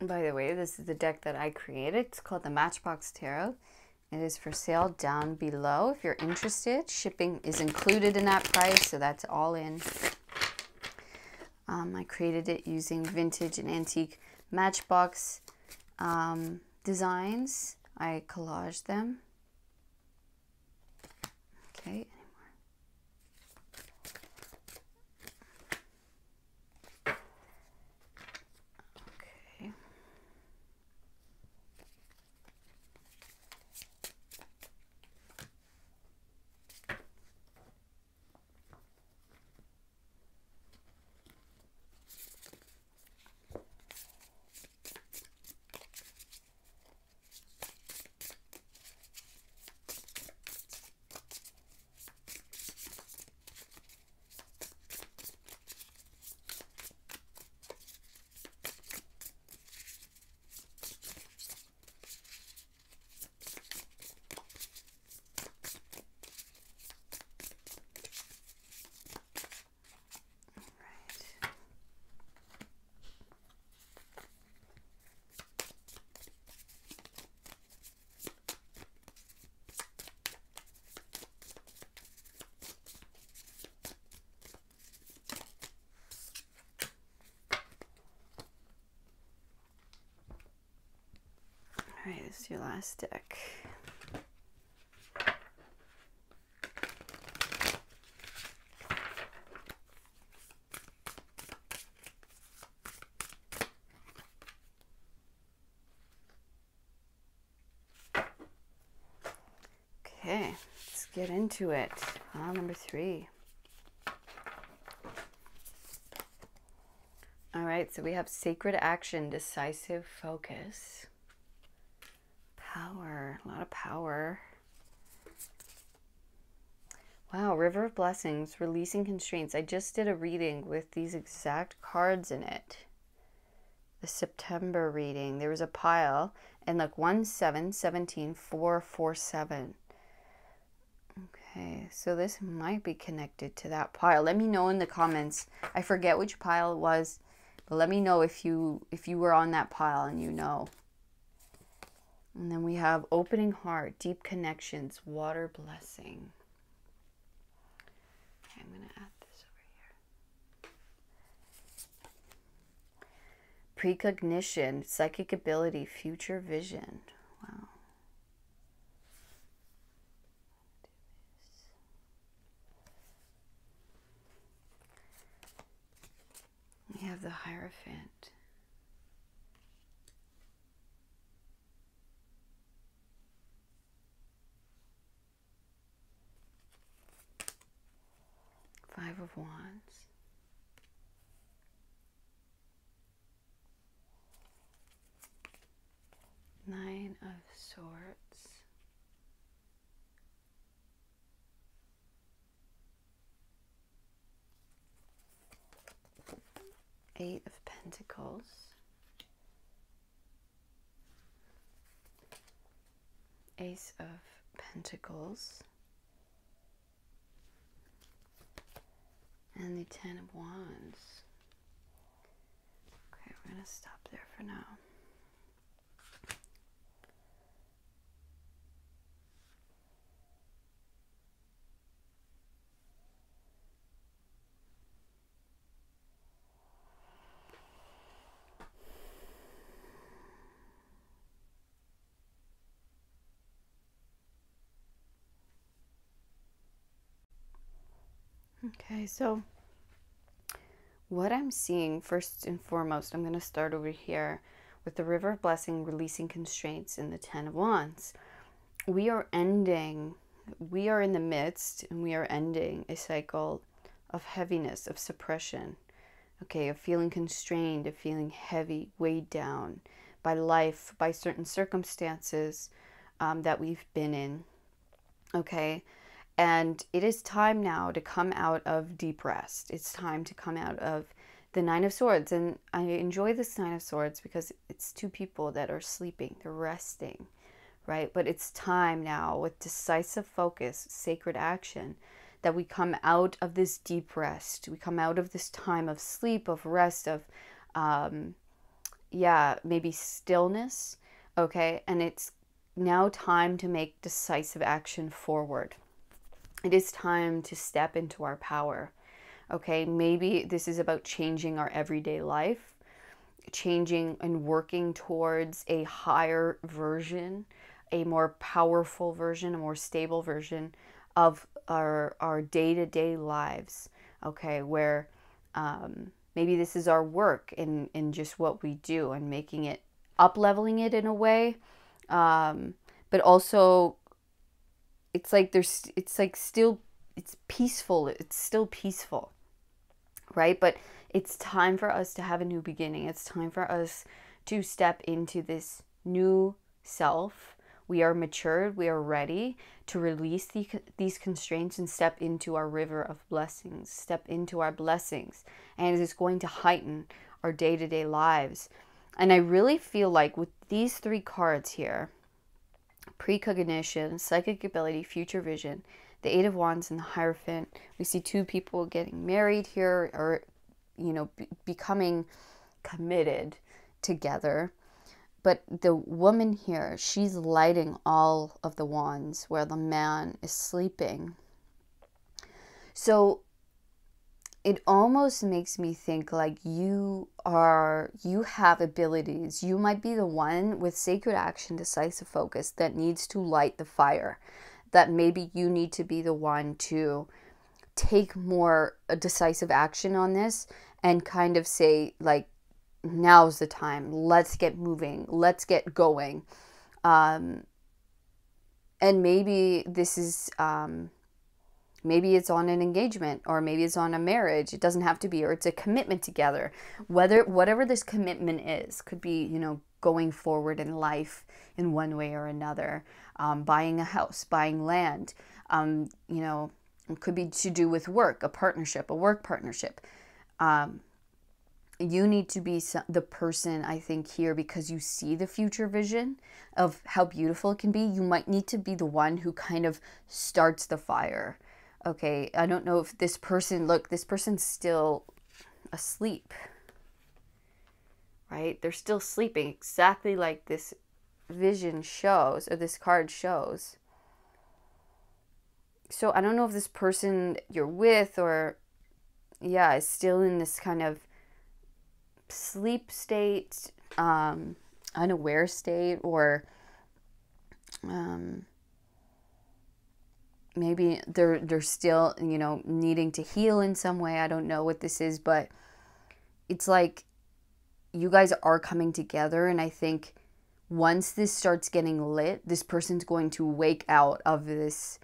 By the way, this is the deck that I created. It's called the Matchbox Tarot. It is for sale down below. If you're interested, shipping is included in that price, so that's all in. I created it using vintage and antique Matchbox designs. I collaged them. Okay. All right, this is your last deck. Okay, let's get into it. Pile number 3. All right, so we have sacred action, decisive focus. Power, a lot of power. Wow, River of Blessings, releasing constraints. I just did a reading with these exact cards in it. The September reading. There was a pile and like 1, 7, 17, 4, 4, 7. Okay, so this might be connected to that pile. Let me know in the comments. I forget which pile it was, but let me know if you were on that pile and you know. And then we have opening heart, deep connections, water blessing. Okay, I'm going to add this over here. Precognition, psychic ability, future vision. Wow. We have the Hierophant. Five of Wands. Nine of Swords. Eight of Pentacles. Ace of Pentacles. And the Ten of Wands. Okay, we're going to stop there for now. Okay, so what I'm seeing first and foremost, I'm going to start over here with the River of Blessing, releasing constraints, in the Ten of Wands. We are in the midst, and we are ending a cycle of heaviness, of suppression, okay, of feeling constrained, of feeling heavy, weighed down by life, by certain circumstances that we've been in, okay? And it is time now to come out of deep rest. It's time to come out of the Nine of Swords. And I enjoy this Nine of Swords because it's two people that are sleeping, they're resting, right? But it's time now, with decisive focus, sacred action, that we come out of this deep rest. We come out of this time of sleep, of rest, of, maybe stillness, okay? And it's now time to make decisive action forward. It is time to step into our power, okay? Maybe this is about changing our everyday life, changing and working towards a higher version, a more powerful version, a more stable version of our day-to-day lives, okay? Where maybe this is our work in just what we do, and making it, up-leveling it in a way, but also it's peaceful. It's still peaceful, right? But it's time for us to have a new beginning. It's time for us to step into this new self. We are matured. We are ready to release these constraints and step into our river of blessings, step into our blessings. And it is going to heighten our day-to-day lives. And I really feel like with these three cards here, precognition, psychic ability, future vision, the Eight of Wands, and the Hierophant, we see two people getting married here, or, becoming committed together. But the woman here, she's lighting all of the wands where the man is sleeping. So it almost makes me think like you have abilities. You might be the one with sacred action, decisive focus, that needs to light the fire. That maybe you need to be the one to take more decisive action on this and kind of say, like, now's the time. Let's get moving. Let's get going. And maybe this is... maybe it's on an engagement, or maybe it's on a marriage. It doesn't have to be, or it's a commitment together. Whatever this commitment is, could be, going forward in life in one way or another. Buying a house, buying land, you know, it could be to do with work, a partnership, a work partnership. You need to be the person, I think, here, because you see the future vision of how beautiful it can be. You might need to be the one who kind of starts the fire. Okay, I don't know if this person, look, this person's still asleep, right? They're still sleeping, exactly like this vision shows, or this card shows. So I don't know if this person you're with, or yeah, is still in this kind of sleep state, unaware state, or maybe they're still, you know, needing to heal in some way. I don't know what this is, but it's like you guys are coming together, and I think once this starts getting lit, this person's going to wake out of this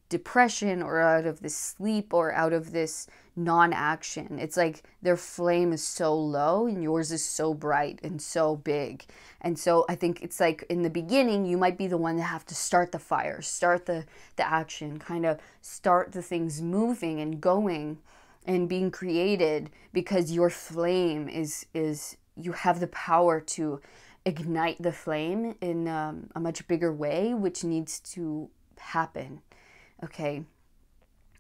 depression, or out of this sleep, or out of this non-action. It's like their flame is so low and yours is so bright and so big. And so I think it's like in the beginning, you might be the one that have to start the fire, start the action, kind of start the things moving and going and being created, because your flame is you have the power to ignite the flame in a much bigger way, which needs to happen. Okay.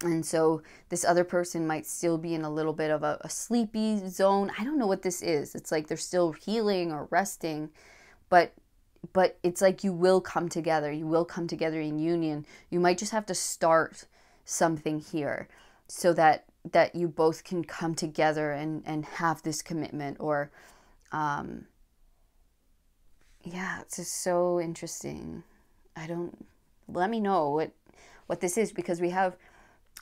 And so this other person might still be in a little bit of a sleepy zone. I don't know what this is. It's like they're still healing or resting, but it's like you will come together. You will come together in union. You might just have to start something here so that you both can come together and have this commitment, or yeah, it's just so interesting. Let me know what this is, because we have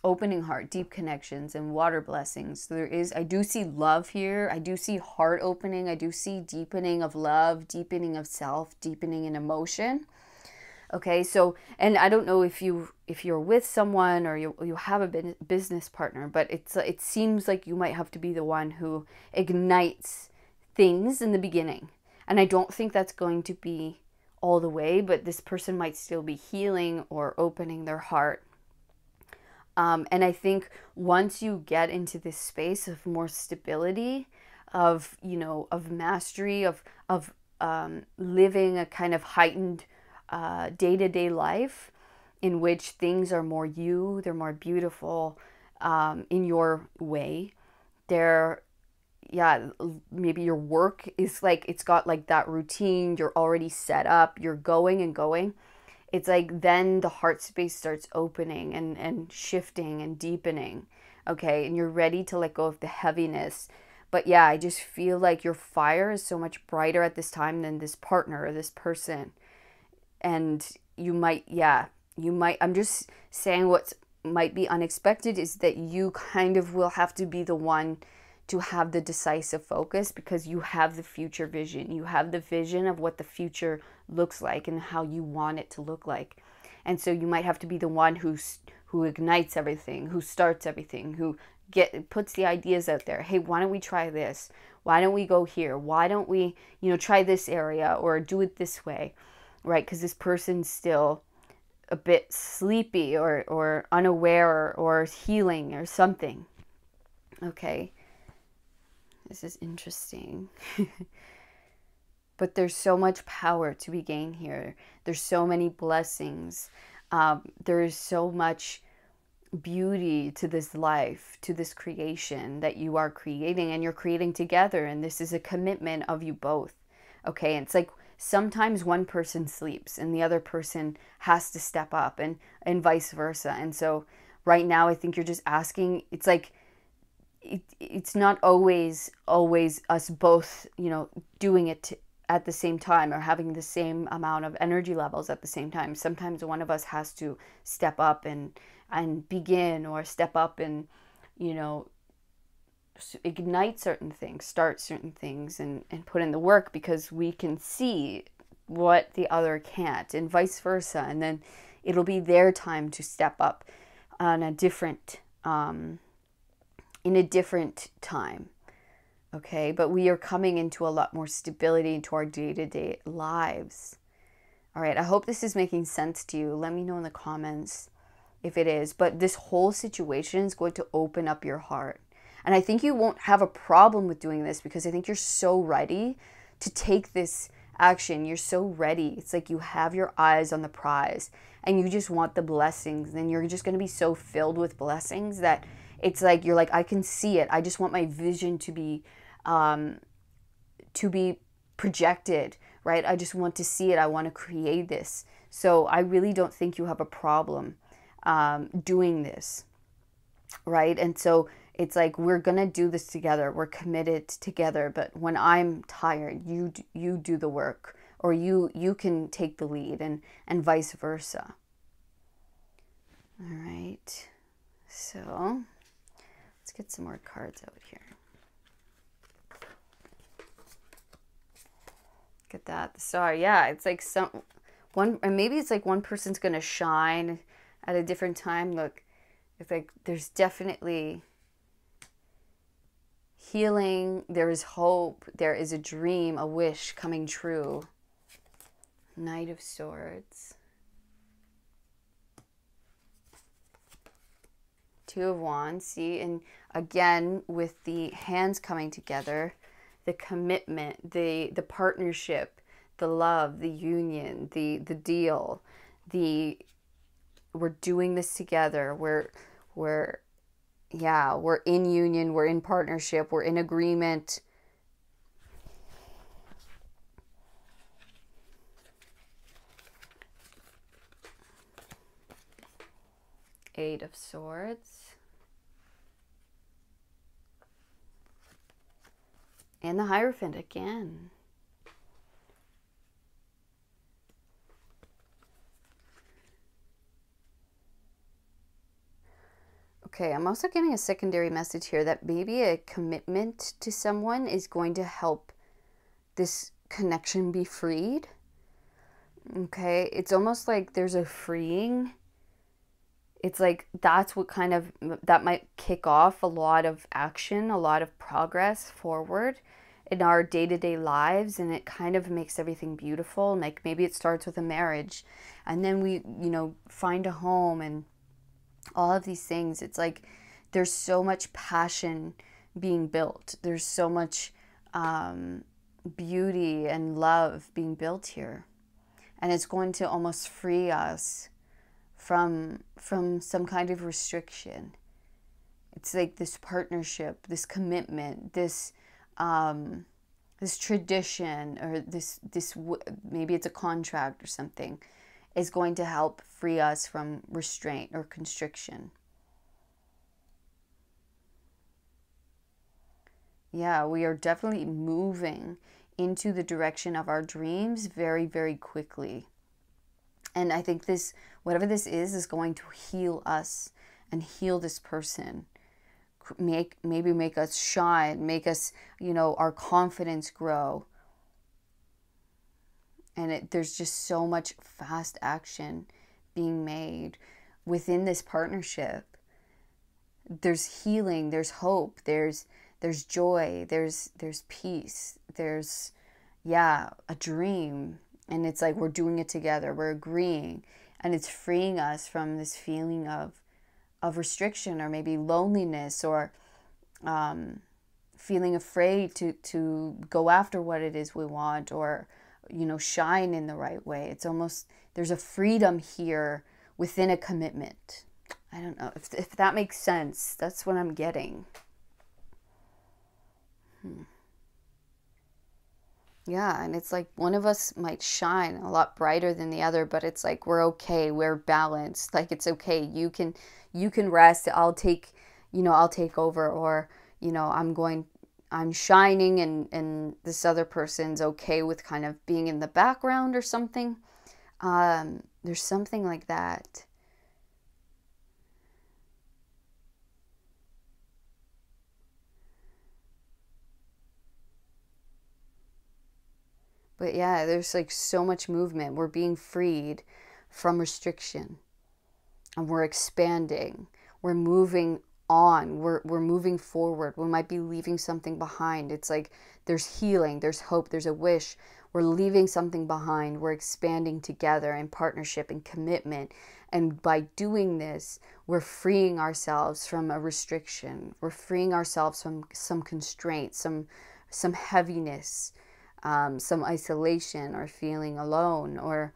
opening heart, deep connections, and water blessings. So I do see love here. I do see heart opening. I do see deepening of love, deepening of self, deepening in emotion. Okay, so, and I don't know if you're with someone, or you have a business partner, but it seems like you might have to be the one who ignites things in the beginning. And I don't think that's going to be all the way, but this person might still be healing or opening their heart. And I think once you get into this space of more stability, of, you know, of mastery, of living a kind of heightened day-to-day life in which things are more they're more beautiful in your way. Maybe your work is like, it's got like that routine, you're already set up, you're going and going. It's like then the heart space starts opening and shifting and deepening, okay? And you're ready to let go of the heaviness. But yeah, I just feel like your fire is so much brighter at this time than this partner or this person. And I'm just saying what might be unexpected is that you kind of will have to be the one to have the decisive focus, because you have the future vision. You have the vision of what the future looks like and how you want it to look like. And so you might have to be the one who ignites everything, who starts everything, who puts the ideas out there. Hey, why don't we try this? Why don't we go here? Why don't we, try this area or do it this way, right? Because this person's still a bit sleepy or unaware or healing or something. Okay. This is interesting. But there's so much power to be gained here. There's so many blessings. There is so much beauty to this life, to this creation that you are creating, and you're creating together. And this is a commitment of you both. Okay. And it's like sometimes one person sleeps and the other person has to step up, and vice versa. And so right now, I think you're just asking, it's like, it's not always us both, doing it at the same time or having the same amount of energy levels at the same time. Sometimes one of us has to step up and begin, or step up and, ignite certain things, start certain things, and put in the work, because we can see what the other can't, and vice versa. And then it'll be their time to step up on in a different time. Okay, but we are coming into a lot more stability into our day-to-day lives. All right, I hope this is making sense to you. Let me know in the comments if it is. But this whole situation is going to open up your heart. And I think you won't have a problem with doing this because I think you're so ready to take this action. You're so ready. It's like you have your eyes on the prize and you just want the blessings. And you're just going to be so filled with blessings that it's like you're like, I can see it. I just want my vision to be projected, right? I just want to see it. I want to create this. So I really don't think you have a problem doing this, right? And so it's like we're gonna do this together. We're committed together. But when I'm tired, you do the work, or you can take the lead, and vice versa. All right. So let's get some more cards out here. Look at that. The star. Yeah, it's like one, and maybe it's like one person's gonna shine at a different time. Look, it's like there's definitely healing, there is hope, there is a dream, a wish coming true. Knight of Swords. Two of Wands, see, and again with the hands coming together, the commitment, the partnership, the love, the union, the deal, we're doing this together. We're in union, we're in partnership, we're in agreement. Eight of Swords. And the Hierophant again. Okay, I'm also getting a secondary message here that maybe a commitment to someone is going to help this connection be freed. Okay, it's almost like there's a freeing. It's like that's what kind of, that might kick off a lot of action, a lot of progress forward in our day-to-day lives, and it kind of makes everything beautiful. Like maybe it starts with a marriage, and then we, find a home and all of these things. It's like there's so much passion being built. There's so much beauty and love being built here. And it's going to almost free us from some kind of restriction. It's like this partnership, this commitment, this tradition, or this maybe it's a contract or something, is going to help free us from restraint or constriction. Yeah, we are definitely moving into the direction of our dreams very, very quickly. And I think this, whatever this is going to heal us and heal this person. Maybe make us shine, make us, our confidence grow. And there's just so much fast action being made within this partnership. There's healing, there's hope, there's joy, there's peace, there's a dream. And it's like we're doing it together, we're agreeing, and it's freeing us from this feeling of restriction, or maybe loneliness, or feeling afraid to go after what it is we want, or shine in the right way. It's almost, there's a freedom here within a commitment. I don't know if that makes sense. That's what I'm getting. Yeah, and it's like one of us might shine a lot brighter than the other, but it's like we're okay, we're balanced. Like it's okay. You can rest. I'll take over, or I'm shining, and this other person's okay with kind of being in the background or something. There's something like that. But yeah, there's like so much movement. We're being freed from restriction, and we're expanding. We're moving on. We're moving forward. We might be leaving something behind. It's like there's healing, there's hope, there's a wish. We're leaving something behind. We're expanding together in partnership and commitment. And by doing this, we're freeing ourselves from a restriction. We're freeing ourselves from some constraints, some heaviness, some isolation, or feeling alone, or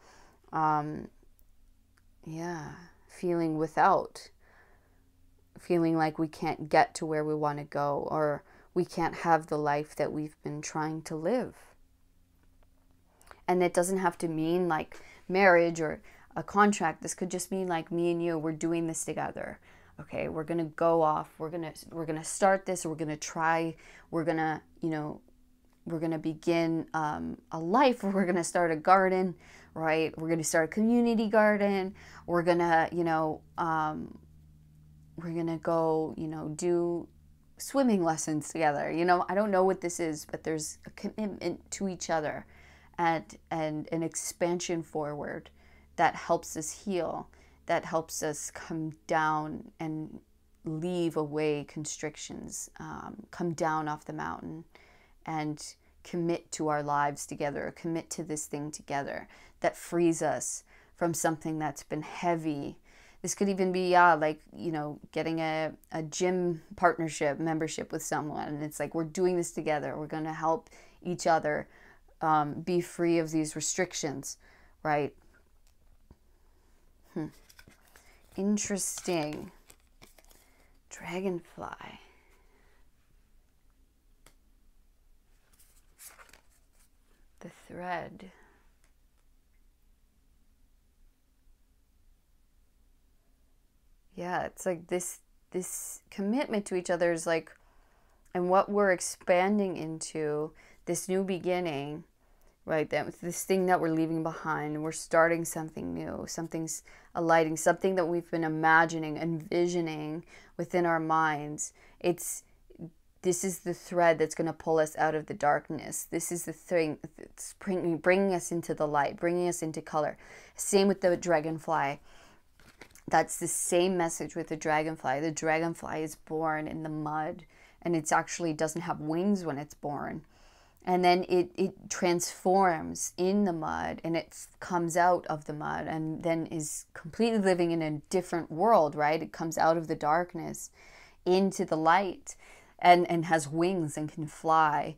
feeling without, feeling like we can't get to where we want to go, or we can't have the life that we've been trying to live. And it doesn't have to mean like marriage or a contract. This could just mean like me and you, we're doing this together. Okay, we're gonna go off. We're gonna start this. We're gonna try. We're gonna begin a life. We're gonna start a garden, right? We're gonna start a community garden. We're gonna go do swimming lessons together. I don't know what this is, but there's a commitment to each other, and an expansion forward that helps us heal, that helps us come down and leave away constrictions, come down off the mountain and commit to our lives together, commit to this thing together that frees us from something that's been heavy. This could even be, getting a gym partnership, membership with someone. And it's like, we're doing this together. We're going to help each other be free of these restrictions, right? Interesting. Dragonfly. The thread. Yeah, it's like this commitment to each other is like, and what we're expanding into, this new beginning, right? This thing that we're leaving behind, we're starting something new, something's alighting, something that we've been imagining, envisioning within our minds. This is the thread that's going to pull us out of the darkness. This is the thing that's bringing us into the light, bringing us into color. Same with the dragonfly. That's the same message with the dragonfly. The dragonfly is born in the mud, and it actually doesn't have wings when it's born. And then it transforms in the mud, and it comes out of the mud, and then is completely living in a different world, right? It comes out of the darkness into the light, and has wings and can fly.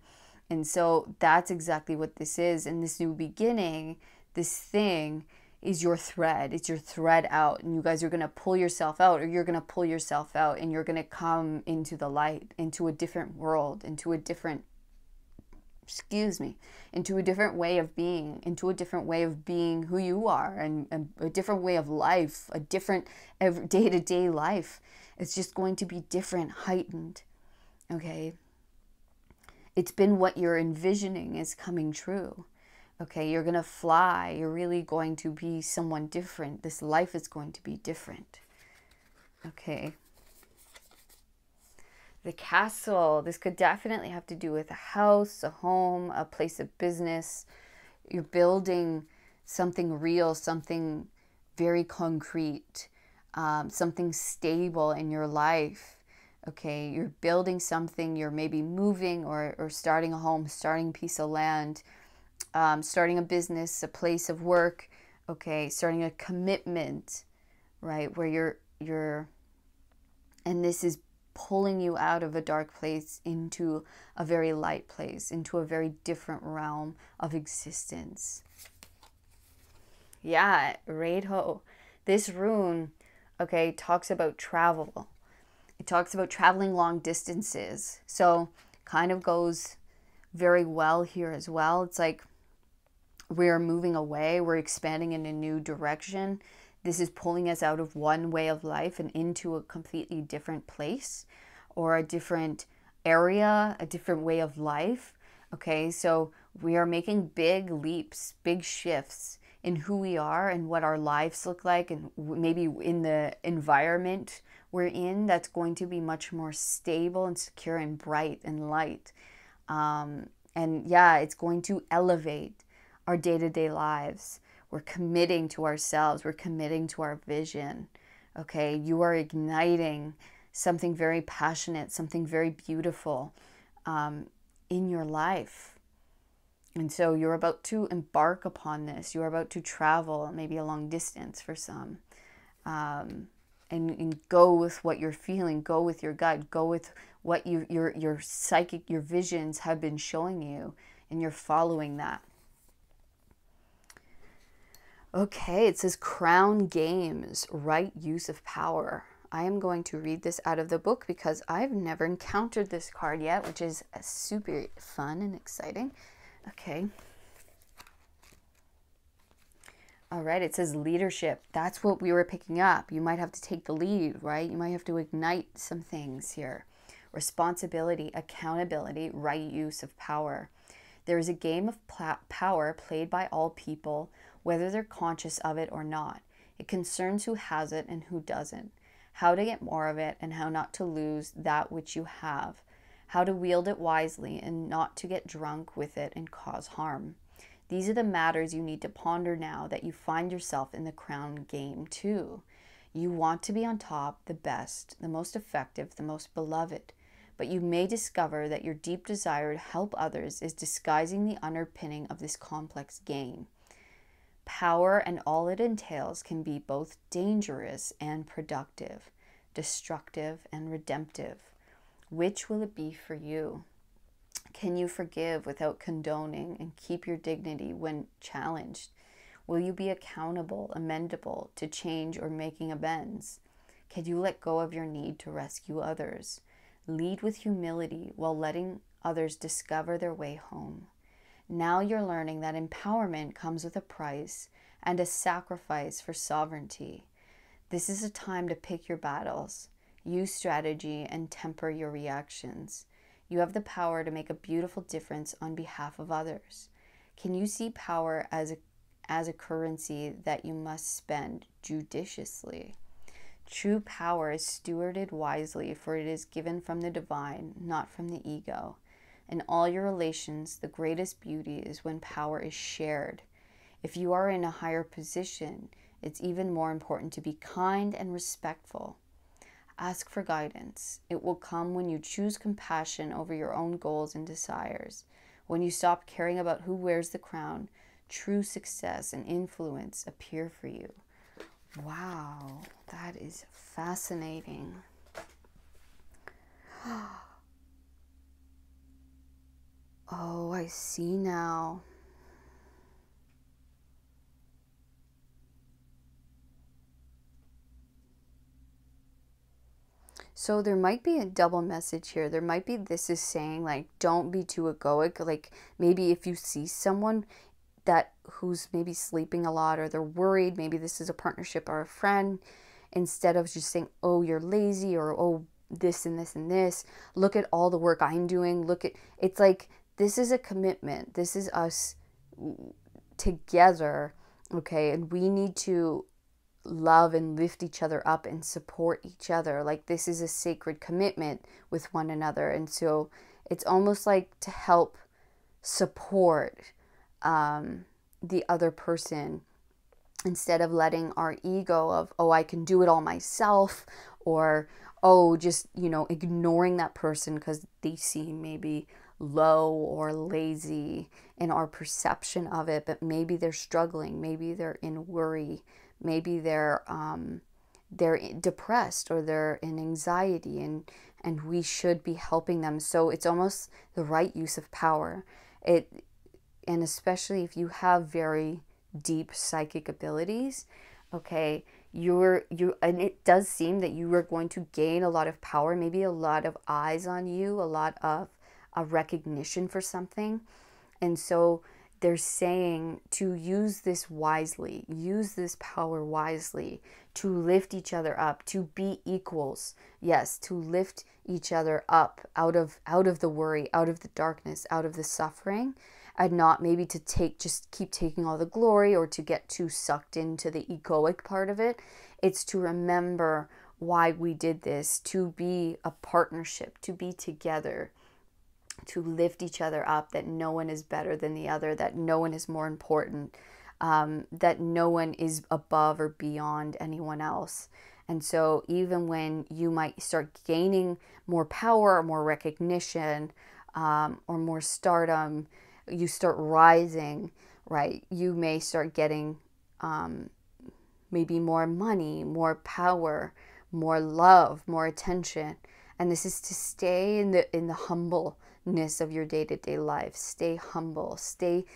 And so that's exactly what this is. And this new beginning, this thing, is your thread. It's your thread out, and you guys are going to pull yourself out, or you're going to pull yourself out, and you're going to come into the light, into a different world, into a different way of being, into a different way of being who you are, and a different way of life, a different day-to-day life. It's just going to be different, heightened. Okay? It's been what you're envisioning is coming true. Okay, you're going to fly. You're really going to be someone different. This life is going to be different. Okay. The castle. This could definitely have to do with a house, a home, a place of business. You're building something real, something very concrete, something stable in your life. Okay, you're building something. You're maybe moving or starting a home, starting a piece of land. Starting a business, a place of work, okay, starting a commitment, right, where you're, and this is pulling you out of a dark place into a very light place, into a very different realm of existence. Yeah, Reidho. This rune, okay, talks about travel. It talks about traveling long distances. So kind of goes very well here as well. It's like, we're moving away, we're expanding in a new direction. This is pulling us out of one way of life and into a completely different place or a different area, a different way of life. Okay, so we are making big leaps, big shifts in who we are and what our lives look like, and maybe in the environment we're in that's going to be much more stable and secure and bright and light. And yeah, it's going to elevate our day-to-day lives. We're committing to ourselves. We're committing to our vision. Okay, you are igniting something very passionate, something very beautiful in your life. And so you're about to embark upon this. You're about to travel, maybe a long distance for some, and go with what you're feeling, go with your gut, go with what your psychic, your visions have been showing you, and you're following that. Okay, it says Crown Games, right use of power. I am going to read this out of the book because I've never encountered this card yet, which is super fun and exciting. Okay. All right, it says leadership. That's what we were picking up. You might have to take the lead, right? You might have to ignite some things here. Responsibility, accountability, right use of power. There is a game of power played by all people, whether they're conscious of it or not. It concerns who has it and who doesn't, how to get more of it and how not to lose that which you have, how to wield it wisely and not to get drunk with it and cause harm. These are the matters you need to ponder now that you find yourself in the crown game too. You want to be on top, the best, the most effective, the most beloved. But you may discover that your deep desire to help others is disguising the underpinning of this complex game. Power and all it entails can be both dangerous and productive, destructive and redemptive. Which will it be for you? Can you forgive without condoning and keep your dignity when challenged? Will you be accountable, amendable to change or making amends? Can you let go of your need to rescue others? Lead with humility while letting others discover their way home. Now you're learning that empowerment comes with a price and a sacrifice for sovereignty. This is a time to pick your battles, use strategy, and temper your reactions. You have the power to make a beautiful difference on behalf of others. Can you see power as a currency that you must spend judiciously? True power is stewarded wisely, for it is given from the divine, not from the ego. In all your relations, the greatest beauty is when power is shared. If you are in a higher position, it's even more important to be kind and respectful. Ask for guidance. It will come when you choose compassion over your own goals and desires. When you stop caring about who wears the crown, true success and influence appear for you. Wow, that is fascinating. Oh, I see now. So there might be a double message here. There might be, this is saying like, don't be too egoic. Like maybe if you see someone who's maybe sleeping a lot or they're worried, maybe this is a partnership or a friend, instead of just saying, oh, you're lazy, or oh, this and this and this, look at all the work I'm doing. It's like, this is a commitment. This is us together, okay? And we need to love and lift each other up and support each other. Like this is a sacred commitment with one another. And so it's almost like to help support the other person, instead of letting our ego of, oh, I can do it all myself, or oh, just, ignoring that person because they seem maybe low or lazy in our perception of it, but maybe they're struggling, maybe they're in worry, maybe they're depressed, or they're in anxiety, and we should be helping them. So it's almost the right use of power. And especially if you have very deep psychic abilities, okay, and it does seem that you are going to gain a lot of power, maybe a lot of eyes on you, a lot of a recognition for something. And so they're saying to use this wisely, use this power wisely, to lift each other up, to be equals. Yes, to lift each other up out of the worry, out of the darkness, out of the suffering, and not maybe to just keep taking all the glory, or to get too sucked into the egoic part of it. It's to remember why we did this, to be a partnership, to be together, to lift each other up, that no one is better than the other, that no one is more important, that no one is above or beyond anyone else. And so even when you might start gaining more power or more recognition, or more stardom, you start rising, right? You may start getting maybe more money, more power, more love, more attention. And this is to stay in the humbleness of your day-to-day life. Stay humble, stay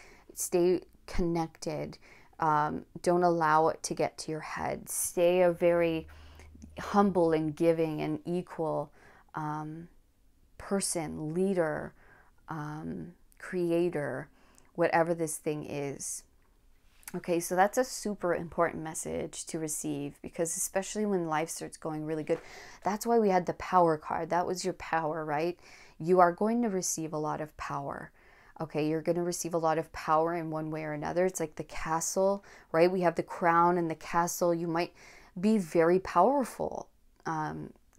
connected. Don't allow it to get to your head. Stay a very humble and giving and equal person, leader, creator, whatever this thing is. Okay, so that's a super important message to receive, because especially when life starts going really good, that's why we had the power card. That was your power, right? You are going to receive a lot of power. Okay, you're going to receive a lot of power in one way or another. It's like the castle, right? We have the crown and the castle. You might be very powerful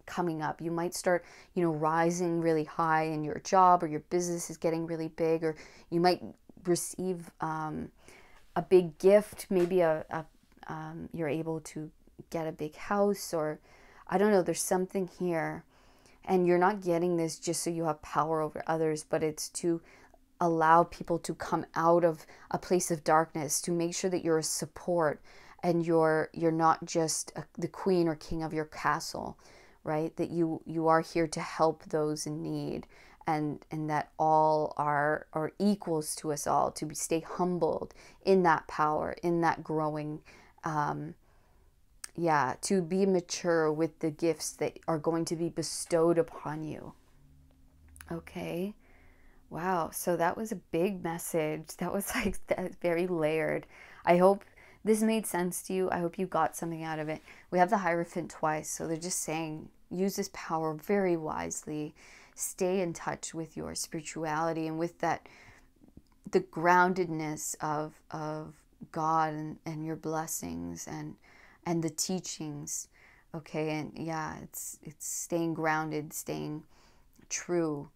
coming up. You might start, rising really high in your job, or your business is getting really big, or you might receive a big gift. Maybe you're able to get a big house, or I don't know, there's something here. And you're not getting this just so you have power over others, but it's to allow people to come out of a place of darkness, to make sure that you're a support, and you're not just the queen or king of your castle, right? That you are here to help those in need, and that all are equals to us all, to stay humbled in that power, in that growing, to be mature with the gifts that are going to be bestowed upon you. Okay. Wow. So that was a big message. That was like very layered. I hope this made sense to you. I hope you got something out of it. We have the Hierophant twice. So they're just saying, use this power very wisely. Stay in touch with your spirituality and with the groundedness of God and your blessings and the teachings. Okay. And yeah, it's staying grounded, staying true,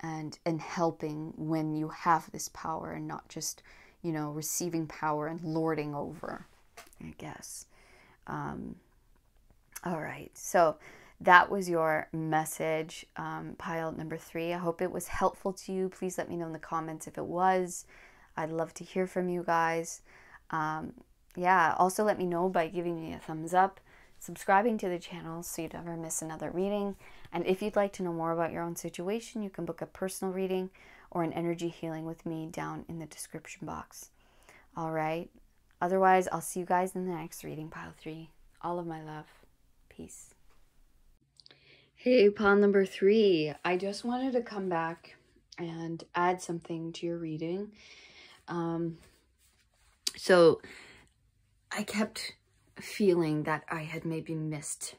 and helping when you have this power, and not just, receiving power and lording over, I guess. All right. So that was your message, pile number 3. I hope it was helpful to you. Please let me know in the comments if it was. I'd love to hear from you guys. Also let me know by giving me a thumbs up, subscribing to the channel so you never miss another reading. And if you'd like to know more about your own situation, you can book a personal reading or an energy healing with me down in the description box. All right. Otherwise, I'll see you guys in the next reading, pile 3. All of my love. Peace. Hey, pile number 3. I just wanted to come back and add something to your reading. So I kept feeling that I had maybe missed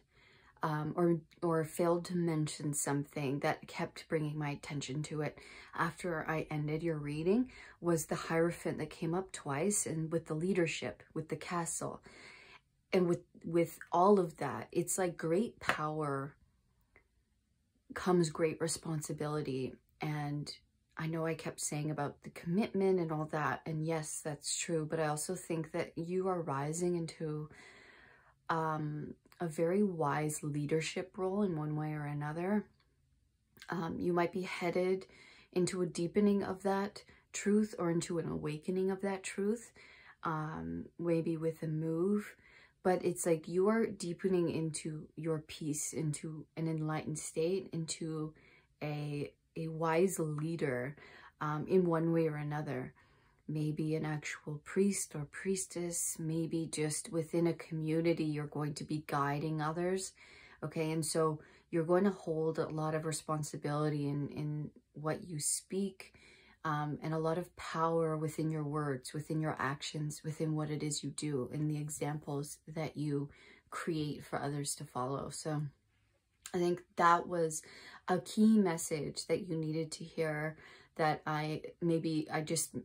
or failed to mention something that kept bringing my attention to it after I ended your reading, was the Hierophant that came up twice, and with the leadership, with the castle, and with all of that. It's like great power comes great responsibility. And I know I kept saying about the commitment and all that, and yes, that's true, but I also think that you are rising into a very wise leadership role in one way or another. You might be headed into a deepening of that truth, or into an awakening of that truth, maybe with a move. But it's like you are deepening into your peace, into an enlightened state, into a wise leader in one way or another. Maybe an actual priest or priestess, maybe just within a community, you're going to be guiding others. Okay, and so you're going to hold a lot of responsibility in what you speak, and a lot of power within your words, within your actions, within what it is you do, and the examples that you create for others to follow. So I think that was a key message that you needed to hear, that I just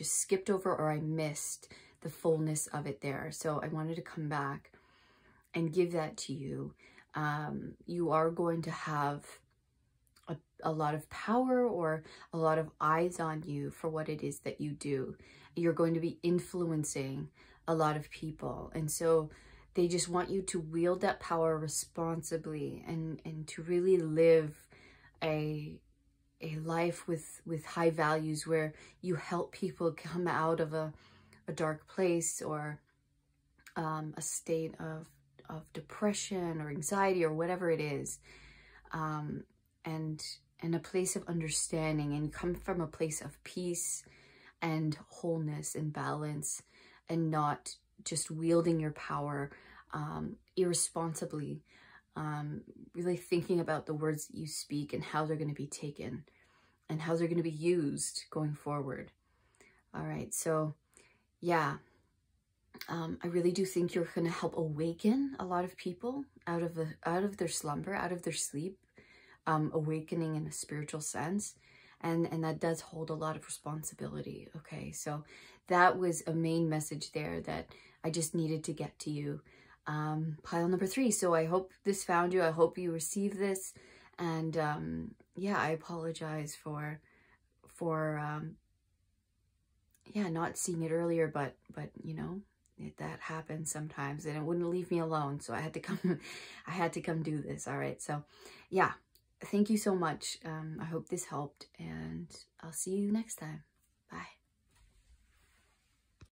skipped over, or I missed the fullness of it there. So I wanted to come back and give that to you. You are going to have a lot of power, or a lot of eyes on you for what it is that you do. You're going to be influencing a lot of people. And so They just want you to wield that power responsibly and to really live a life with high values, where you help people come out of a dark place, or a state of depression or anxiety or whatever it is, and a place of understanding, and come from a place of peace and wholeness and balance, and not just wielding your power irresponsibly, really thinking about the words that you speak and how they're going to be taken and how they're going to be used going forward. All right, so yeah, I really do think you're going to help awaken a lot of people out of their slumber, out of their sleep, awakening in a spiritual sense. And that does hold a lot of responsibility. Okay, so that was a main message there that I just needed to get to you. Pile number 3. So I hope this found you. I hope you receive this. And yeah, I apologize for yeah, not seeing it earlier, but you know, that happens sometimes, and it wouldn't leave me alone. So I had to come do this. All right. So yeah, thank you so much. I hope this helped, and I'll see you next time. Bye.